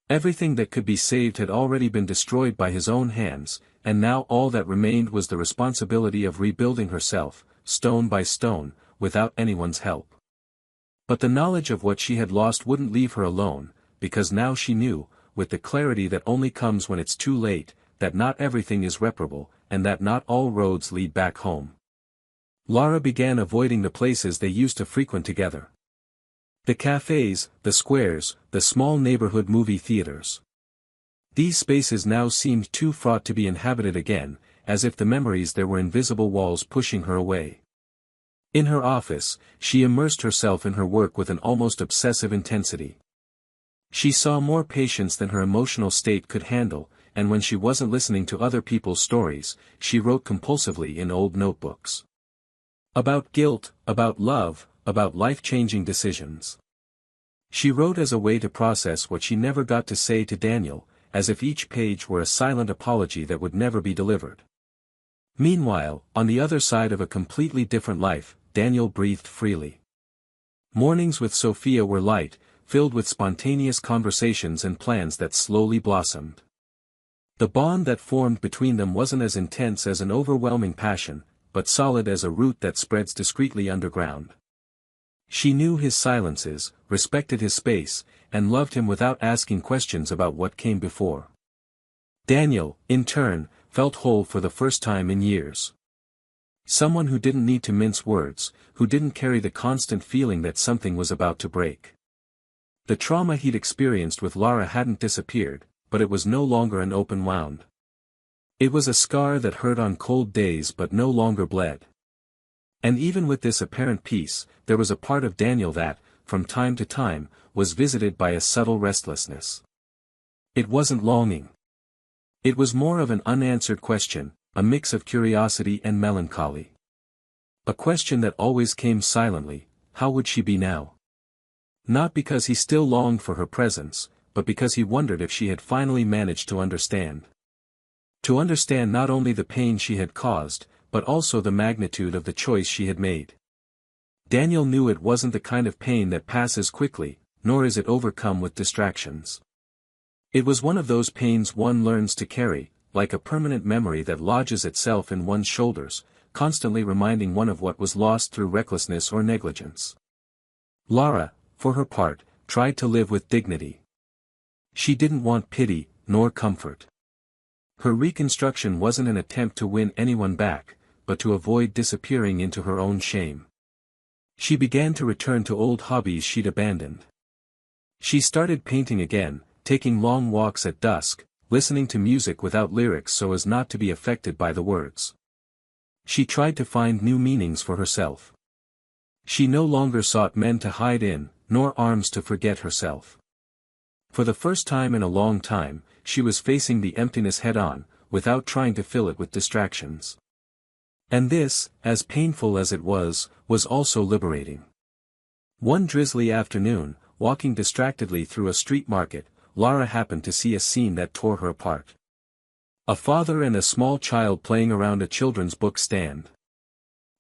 Everything that could be saved had already been destroyed by his own hands, and now all that remained was the responsibility of rebuilding herself, stone by stone, without anyone's help. But the knowledge of what she had lost wouldn't leave her alone, because now she knew, with the clarity that only comes when it's too late, that not everything is reparable, and that not all roads lead back home. Lara began avoiding the places they used to frequent together. The cafes, the squares, the small neighborhood movie theaters. These spaces now seemed too fraught to be inhabited again, as if the memories there were invisible walls pushing her away. In her office, she immersed herself in her work with an almost obsessive intensity. She saw more patients than her emotional state could handle, and when she wasn't listening to other people's stories, she wrote compulsively in old notebooks. About guilt, about love, about life-changing decisions. She wrote as a way to process what she never got to say to Daniel, as if each page were a silent apology that would never be delivered. Meanwhile, on the other side of a completely different life, Daniel breathed freely. Mornings with Sophia were light, filled with spontaneous conversations and plans that slowly blossomed. The bond that formed between them wasn't as intense as an overwhelming passion, but solid as a root that spreads discreetly underground. She knew his silences, respected his space, and loved him without asking questions about what came before. Daniel, in turn, felt whole for the first time in years. Someone who didn't need to mince words, who didn't carry the constant feeling that something was about to break. The trauma he'd experienced with Lara hadn't disappeared, but it was no longer an open wound. It was a scar that hurt on cold days but no longer bled. And even with this apparent peace, there was a part of Daniel that, from time to time, was visited by a subtle restlessness. It wasn't longing. It was more of an unanswered question, a mix of curiosity and melancholy. A question that always came silently: how would she be now? Not because he still longed for her presence, but because he wondered if she had finally managed to understand. To understand not only the pain she had caused, but also the magnitude of the choice she had made. Daniel knew it wasn't the kind of pain that passes quickly, nor is it overcome with distractions. It was one of those pains one learns to carry, like a permanent memory that lodges itself in one's shoulders, constantly reminding one of what was lost through recklessness or negligence. Lara, for her part, tried to live with dignity. She didn't want pity, nor comfort. Her reconstruction wasn't an attempt to win anyone back, but to avoid disappearing into her own shame. She began to return to old hobbies she'd abandoned. She started painting again, taking long walks at dusk, listening to music without lyrics so as not to be affected by the words. She tried to find new meanings for herself. She no longer sought men to hide in, nor arms to forget herself. For the first time in a long time, she was facing the emptiness head-on, without trying to fill it with distractions. And this, as painful as it was also liberating. One drizzly afternoon, walking distractedly through a street market, Lara happened to see a scene that tore her apart. A father and a small child playing around a children's book stand.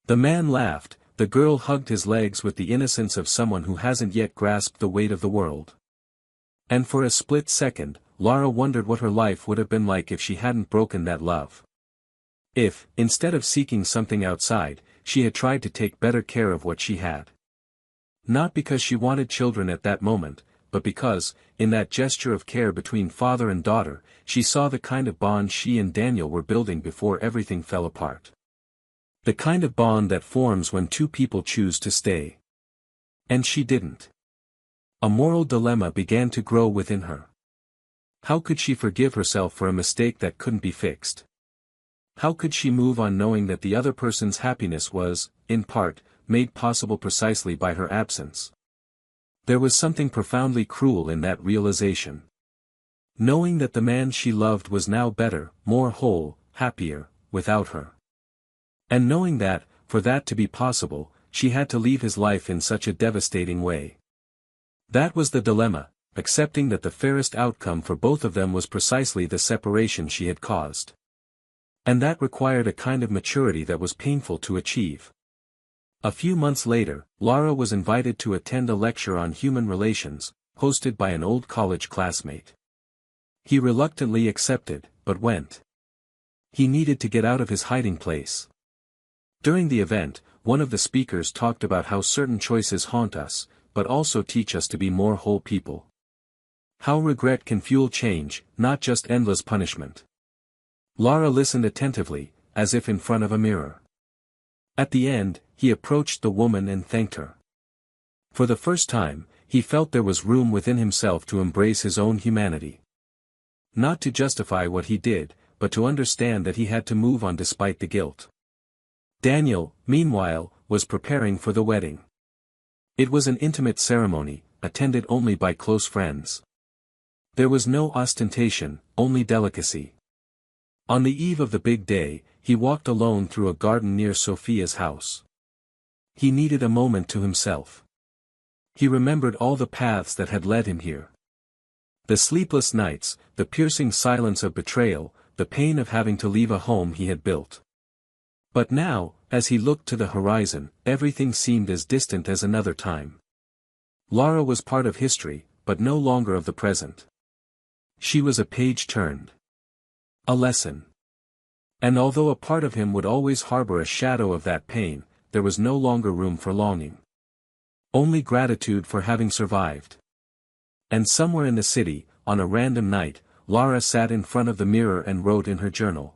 The man laughed, the girl hugged his legs with the innocence of someone who hasn't yet grasped the weight of the world. And for a split second, Lara wondered what her life would have been like if she hadn't broken that love. If, instead of seeking something outside, she had tried to take better care of what she had. Not because she wanted children at that moment, but because, in that gesture of care between father and daughter, she saw the kind of bond she and Daniel were building before everything fell apart. The kind of bond that forms when two people choose to stay. And she didn't. A moral dilemma began to grow within her. How could she forgive herself for a mistake that couldn't be fixed? How could she move on knowing that the other person's happiness was, in part, made possible precisely by her absence? There was something profoundly cruel in that realization. Knowing that the man she loved was now better, more whole, happier, without her. And knowing that, for that to be possible, she had to leave his life in such a devastating way. That was the dilemma, accepting that the fairest outcome for both of them was precisely the separation she had caused. And that required a kind of maturity that was painful to achieve. A few months later, Lara was invited to attend a lecture on human relations, hosted by an old college classmate. He reluctantly accepted, but went. He needed to get out of his hiding place. During the event, one of the speakers talked about how certain choices haunt us, but also teach us to be more whole people. How regret can fuel change, not just endless punishment. Lara listened attentively, as if in front of a mirror. At the end, he approached the woman and thanked her. For the first time, he felt there was room within himself to embrace his own humanity. Not to justify what he did, but to understand that he had to move on despite the guilt. Daniel, meanwhile, was preparing for the wedding. It was an intimate ceremony, attended only by close friends. There was no ostentation, only delicacy. On the eve of the big day, he walked alone through a garden near Sophia's house. He needed a moment to himself. He remembered all the paths that had led him here. The sleepless nights, the piercing silence of betrayal, the pain of having to leave a home he had built. But now, as he looked to the horizon, everything seemed as distant as another time. Lara was part of history, but no longer of the present. She was a page turned. A lesson. And although a part of him would always harbor a shadow of that pain, there was no longer room for longing. Only gratitude for having survived. And somewhere in the city, on a random night, Lara sat in front of the mirror and wrote in her journal.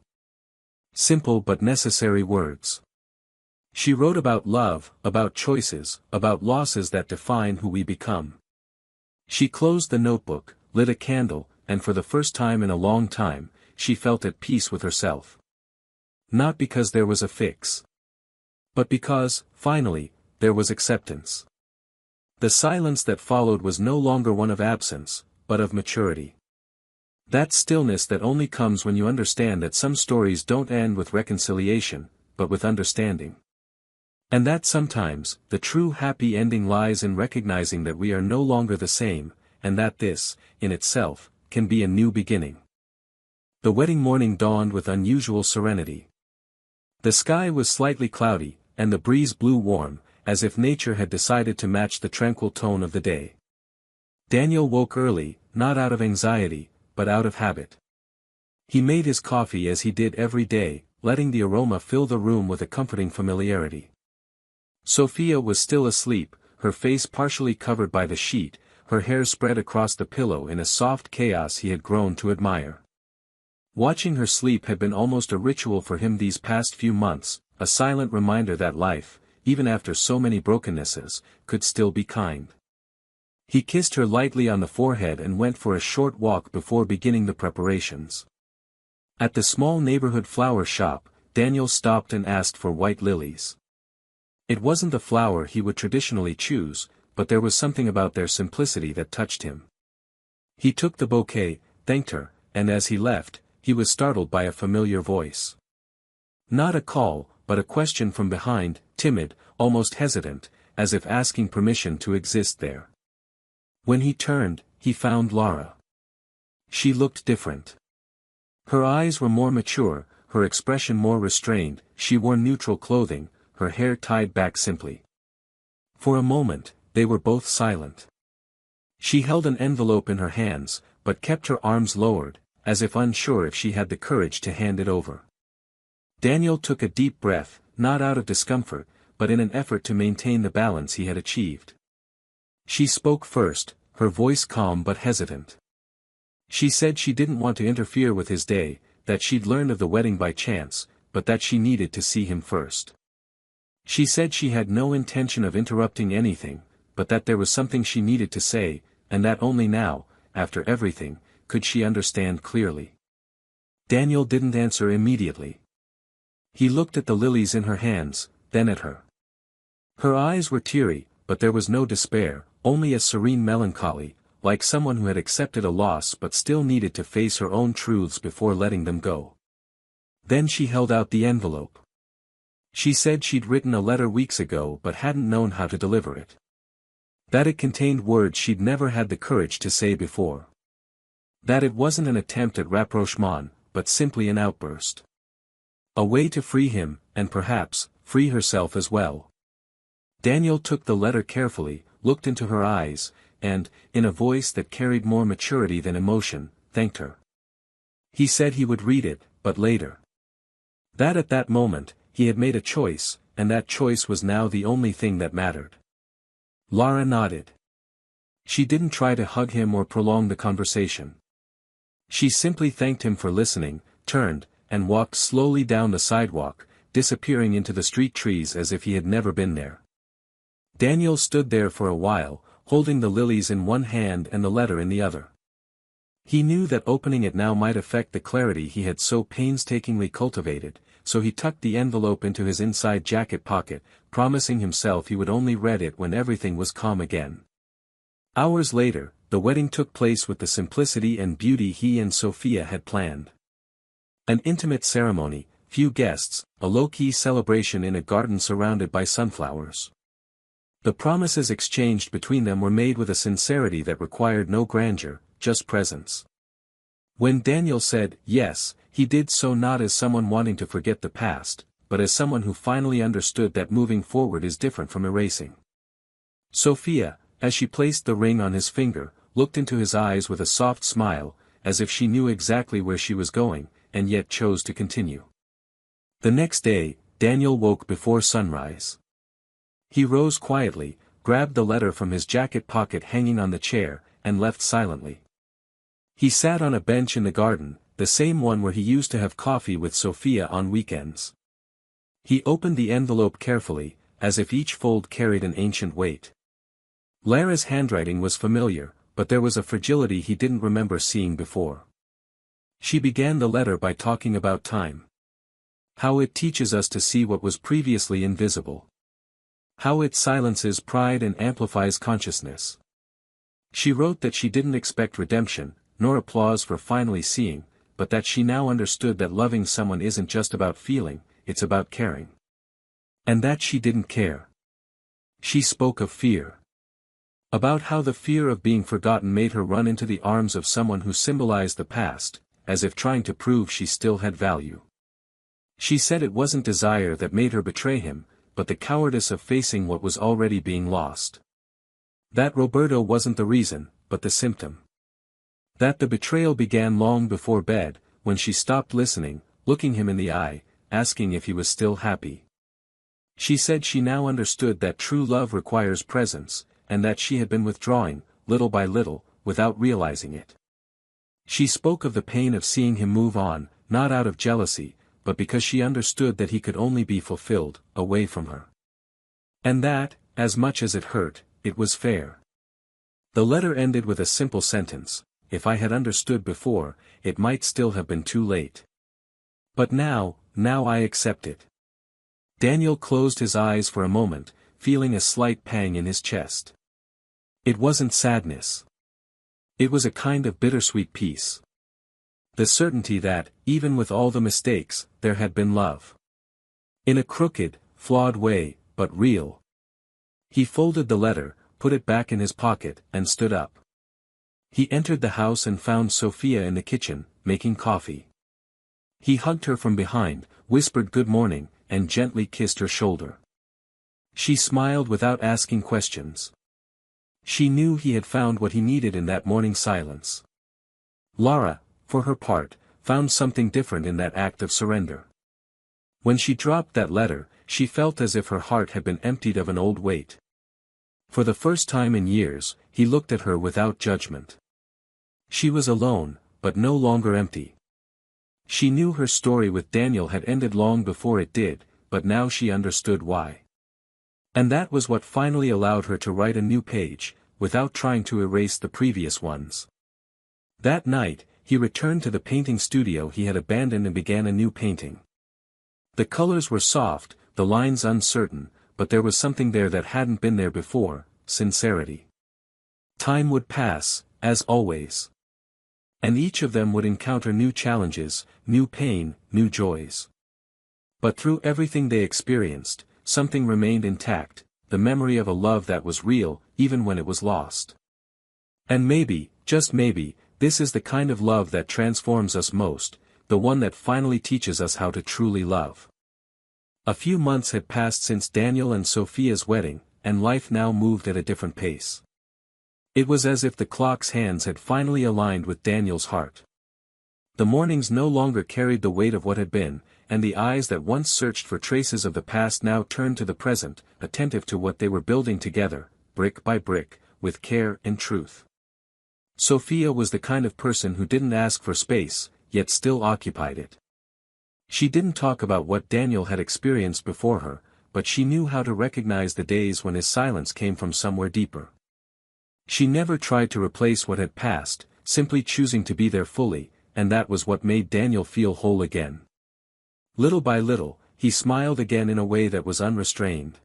Simple but necessary words. She wrote about love, about choices, about losses that define who we become. She closed the notebook, lit a candle, and for the first time in a long time, she felt at peace with herself. Not because there was a fix. But because, finally, there was acceptance. The silence that followed was no longer one of absence, but of maturity. That stillness that only comes when you understand that some stories don't end with reconciliation, but with understanding. And that sometimes, the true happy ending lies in recognizing that we are no longer the same, and that this, in itself, can be a new beginning. The wedding morning dawned with unusual serenity. The sky was slightly cloudy, and the breeze blew warm, as if nature had decided to match the tranquil tone of the day. Daniel woke early, not out of anxiety, but out of habit. He made his coffee as he did every day, letting the aroma fill the room with a comforting familiarity. Sophia was still asleep, her face partially covered by the sheet, her hair spread across the pillow in a soft chaos he had grown to admire. Watching her sleep had been almost a ritual for him these past few months, a silent reminder that life, even after so many brokennesses, could still be kind. He kissed her lightly on the forehead and went for a short walk before beginning the preparations. At the small neighborhood flower shop, Daniel stopped and asked for white lilies. It wasn't the flower he would traditionally choose, but there was something about their simplicity that touched him. He took the bouquet, thanked her, and as he left, he was startled by a familiar voice. Not a call, but a question from behind, timid, almost hesitant, as if asking permission to exist there. When he turned, he found Lara. She looked different. Her eyes were more mature, her expression more restrained, she wore neutral clothing, her hair tied back simply. For a moment, they were both silent. She held an envelope in her hands, but kept her arms lowered, as if unsure if she had the courage to hand it over. Daniel took a deep breath, not out of discomfort, but in an effort to maintain the balance he had achieved. She spoke first, her voice calm but hesitant. She said she didn't want to interfere with his day, that she'd learned of the wedding by chance, but that she needed to see him first. She said she had no intention of interrupting anything, but that there was something she needed to say, and that only now, after everything, could she understand clearly. Daniel didn't answer immediately. He looked at the lilies in her hands, then at her. Her eyes were teary, but there was no despair, only a serene melancholy, like someone who had accepted a loss but still needed to face her own truths before letting them go. Then she held out the envelope. She said she'd written a letter weeks ago but hadn't known how to deliver it. That it contained words she'd never had the courage to say before. That it wasn't an attempt at rapprochement, but simply an outburst. A way to free him, and perhaps, free herself as well. Daniel took the letter carefully, looked into her eyes, and, in a voice that carried more maturity than emotion, thanked her. He said he would read it, but later. That at that moment, he had made a choice, and that choice was now the only thing that mattered. Lara nodded. She didn't try to hug him or prolong the conversation. She simply thanked him for listening, turned, and walked slowly down the sidewalk, disappearing into the street trees as if he had never been there. Daniel stood there for a while, holding the lilies in one hand and the letter in the other. He knew that opening it now might affect the clarity he had so painstakingly cultivated, so he tucked the envelope into his inside jacket pocket, promising himself he would only read it when everything was calm again. Hours later, the wedding took place with the simplicity and beauty he and Sophia had planned. An intimate ceremony, few guests, a low-key celebration in a garden surrounded by sunflowers. The promises exchanged between them were made with a sincerity that required no grandeur, just presence. When Daniel said yes, he did so not as someone wanting to forget the past, but as someone who finally understood that moving forward is different from erasing. Sophia, as she placed the ring on his finger, looked into his eyes with a soft smile, as if she knew exactly where she was going, and yet chose to continue. The next day, Daniel woke before sunrise. He rose quietly, grabbed the letter from his jacket pocket hanging on the chair, and left silently. He sat on a bench in the garden, the same one where he used to have coffee with Sophia on weekends. He opened the envelope carefully, as if each fold carried an ancient weight. Lara's handwriting was familiar, but there was a fragility he didn't remember seeing before. She began the letter by talking about time. How it teaches us to see what was previously invisible. How it silences pride and amplifies consciousness. She wrote that she didn't expect redemption, nor applause for finally seeing, but that she now understood that loving someone isn't just about feeling, it's about caring. And that she didn't care. She spoke of fear. About how the fear of being forgotten made her run into the arms of someone who symbolized the past, as if trying to prove she still had value. She said it wasn't desire that made her betray him, but the cowardice of facing what was already being lost. That Roberto wasn't the reason, but the symptom. That the betrayal began long before bed, when she stopped listening, looking him in the eye, asking if he was still happy. She said she now understood that true love requires presence, and that she had been withdrawing, little by little, without realizing it. She spoke of the pain of seeing him move on, not out of jealousy, but because she understood that he could only be fulfilled, away from her. And that, as much as it hurt, it was fair. The letter ended with a simple sentence: if I had understood before, it might still have been too late. But now I accept it. Daniel closed his eyes for a moment, feeling a slight pang in his chest. It wasn't sadness. It was a kind of bittersweet peace. The certainty that, even with all the mistakes, there had been love. In a crooked, flawed way, but real. He folded the letter, put it back in his pocket, and stood up. He entered the house and found Sophia in the kitchen, making coffee. He hugged her from behind, whispered good morning, and gently kissed her shoulder. She smiled without asking questions. She knew he had found what he needed in that morning silence. Lara, for her part, found something different in that act of surrender. When she dropped that letter, she felt as if her heart had been emptied of an old weight. For the first time in years, he looked at her without judgment. She was alone, but no longer empty. She knew her story with Daniel had ended long before it did, but now she understood why. And that was what finally allowed her to write a new page, without trying to erase the previous ones. That night, he returned to the painting studio he had abandoned and began a new painting. The colors were soft, the lines uncertain, but there was something there that hadn't been there before: sincerity. Time would pass, as always. And each of them would encounter new challenges, new pain, new joys. But through everything they experienced, something remained intact, the memory of a love that was real, even when it was lost. And maybe, just maybe, this is the kind of love that transforms us most, the one that finally teaches us how to truly love. A few months had passed since Daniel and Sophia's wedding, and life now moved at a different pace. It was as if the clock's hands had finally aligned with Daniel's heart. The mornings no longer carried the weight of what had been, and the eyes that once searched for traces of the past now turned to the present, attentive to what they were building together, brick by brick, with care and truth. Sophia was the kind of person who didn't ask for space, yet still occupied it. She didn't talk about what Daniel had experienced before her, but she knew how to recognize the days when his silence came from somewhere deeper. She never tried to replace what had passed, simply choosing to be there fully, and that was what made Daniel feel whole again. Little by little, he smiled again in a way that was unrestrained.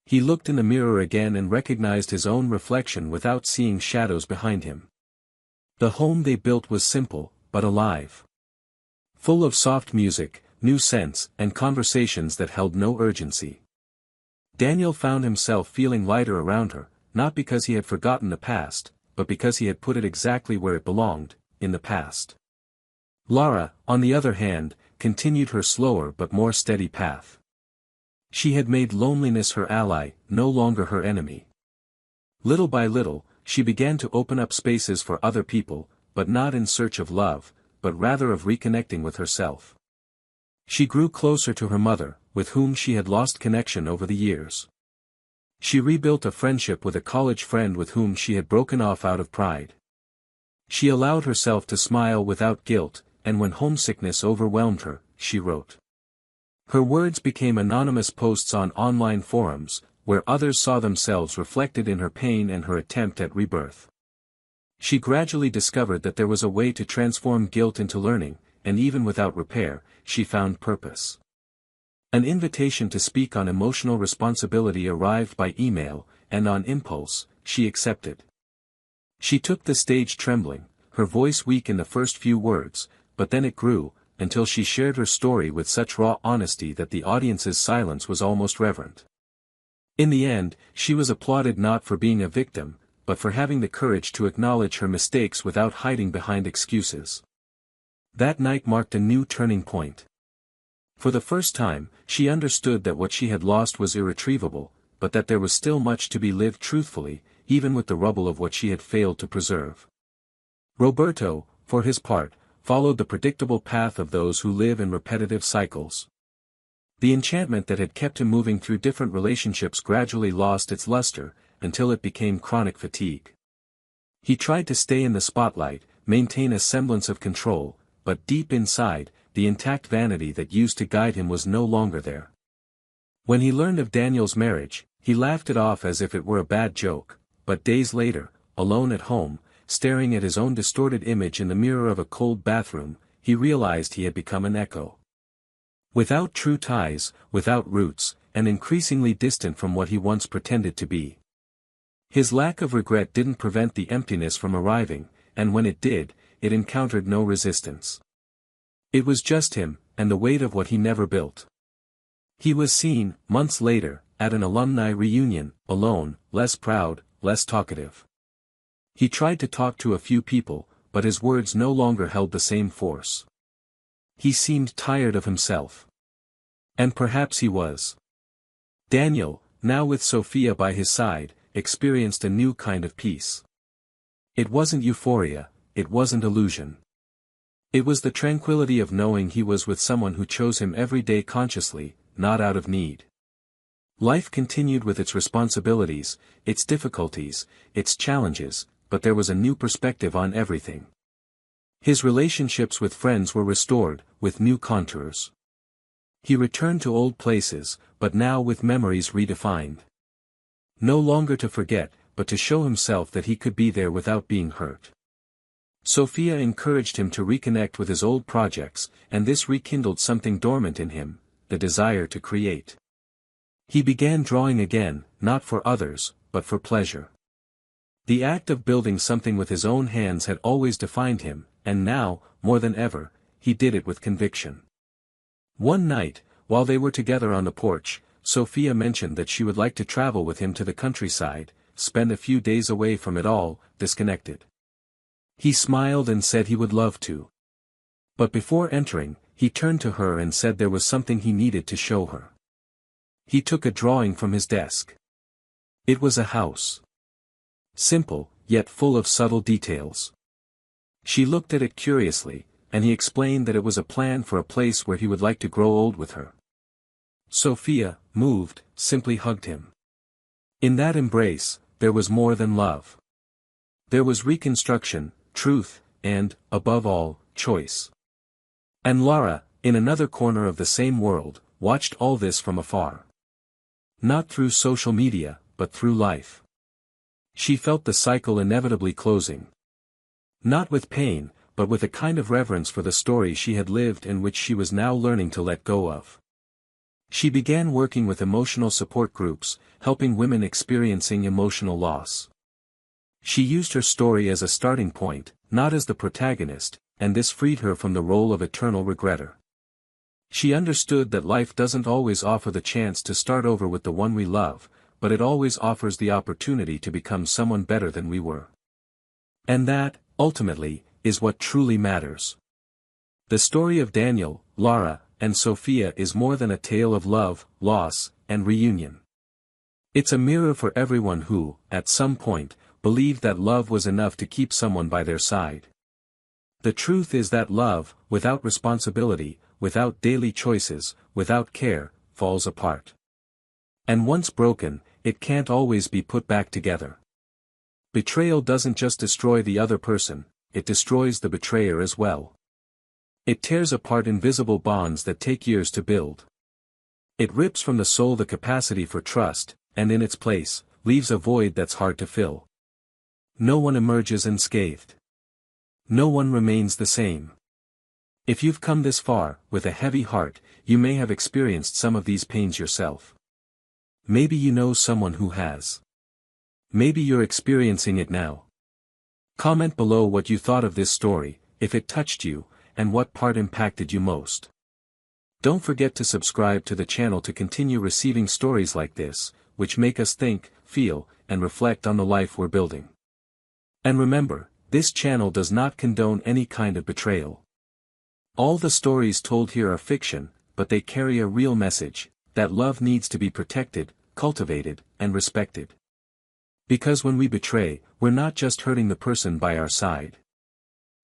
He looked in the mirror again and recognized his own reflection without seeing shadows behind him. The home they built was simple, but alive. Full of soft music, new scents, and conversations that held no urgency. Daniel found himself feeling lighter around her, not because he had forgotten the past, but because he had put it exactly where it belonged, in the past. Lara, on the other hand, continued her slower but more steady path. She had made loneliness her ally, no longer her enemy. Little by little, she began to open up spaces for other people, but not in search of love, but rather of reconnecting with herself. She grew closer to her mother, with whom she had lost connection over the years. She rebuilt a friendship with a college friend with whom she had broken off out of pride. She allowed herself to smile without guilt, and when homesickness overwhelmed her, she wrote. Her words became anonymous posts on online forums, where others saw themselves reflected in her pain and her attempt at rebirth. She gradually discovered that there was a way to transform guilt into learning, and even without repair, she found purpose. An invitation to speak on emotional responsibility arrived by email, and on impulse, she accepted. She took the stage trembling, her voice weak in the first few words, but then it grew, until she shared her story with such raw honesty that the audience's silence was almost reverent. In the end, she was applauded not for being a victim, but for having the courage to acknowledge her mistakes without hiding behind excuses. That night marked a new turning point. For the first time, she understood that what she had lost was irretrievable, but that there was still much to be lived truthfully, even with the rubble of what she had failed to preserve. Roberto, for his part, followed the predictable path of those who live in repetitive cycles. The enchantment that had kept him moving through different relationships gradually lost its luster, until it became chronic fatigue. He tried to stay in the spotlight, maintain a semblance of control, but deep inside, the intact vanity that used to guide him was no longer there. When he learned of Daniel's marriage, he laughed it off as if it were a bad joke, but days later, alone at home, staring at his own distorted image in the mirror of a cold bathroom, he realized he had become an echo. Without true ties, without roots, and increasingly distant from what he once pretended to be. His lack of regret didn't prevent the emptiness from arriving, and when it did, it encountered no resistance. It was just him, and the weight of what he never built. He was seen, months later, at an alumni reunion, alone, less proud, less talkative. He tried to talk to a few people, but his words no longer held the same force. He seemed tired of himself. And perhaps he was. Daniel, now with Sophia by his side, experienced a new kind of peace. It wasn't euphoria, it wasn't illusion. It was the tranquility of knowing he was with someone who chose him every day consciously, not out of need. Life continued with its responsibilities, its difficulties, its challenges, but there was a new perspective on everything. His relationships with friends were restored, with new contours. He returned to old places, but now with memories redefined. No longer to forget, but to show himself that he could be there without being hurt. Sophia encouraged him to reconnect with his old projects, and this rekindled something dormant in him, the desire to create. He began drawing again, not for others, but for pleasure. The act of building something with his own hands had always defined him, and now, more than ever, he did it with conviction. One night, while they were together on the porch, Sophia mentioned that she would like to travel with him to the countryside, spend a few days away from it all, disconnected. He smiled and said he would love to. But before entering, he turned to her and said there was something he needed to show her. He took a drawing from his desk. It was a house. Simple, yet full of subtle details. She looked at it curiously, and he explained that it was a plan for a place where he would like to grow old with her. Sophia, moved, simply hugged him. In that embrace, there was more than love. There was reconstruction, truth, and, above all, choice. And Lara, in another corner of the same world, watched all this from afar. Not through social media, but through life. She felt the cycle inevitably closing. Not with pain, but with a kind of reverence for the story she had lived and which she was now learning to let go of. She began working with emotional support groups, helping women experiencing emotional loss. She used her story as a starting point, not as the protagonist, and this freed her from the role of eternal regretter. She understood that life doesn't always offer the chance to start over with the one we love, but it always offers the opportunity to become someone better than we were. And that, ultimately, is what truly matters. The story of Daniel, Lara, and Sophia is more than a tale of love, loss, and reunion. It's a mirror for everyone who, at some point, believed that love was enough to keep someone by their side. The truth is that love, without responsibility, without daily choices, without care, falls apart. And once broken, it can't always be put back together. Betrayal doesn't just destroy the other person, it destroys the betrayer as well. It tears apart invisible bonds that take years to build. It rips from the soul the capacity for trust, and in its place, leaves a void that's hard to fill. No one emerges unscathed. No one remains the same. If you've come this far, with a heavy heart, you may have experienced some of these pains yourself. Maybe you know someone who has. Maybe you're experiencing it now. Comment below what you thought of this story, if it touched you, and what part impacted you most. Don't forget to subscribe to the channel to continue receiving stories like this, which make us think, feel, and reflect on the life we're building. And remember, this channel does not condone any kind of betrayal. All the stories told here are fiction, but they carry a real message, that love needs to be protected, cultivated, and respected. Because when we betray, we're not just hurting the person by our side.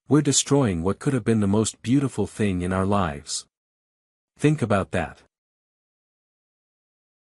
We're destroying what could have been the most beautiful thing in our lives. Think about that.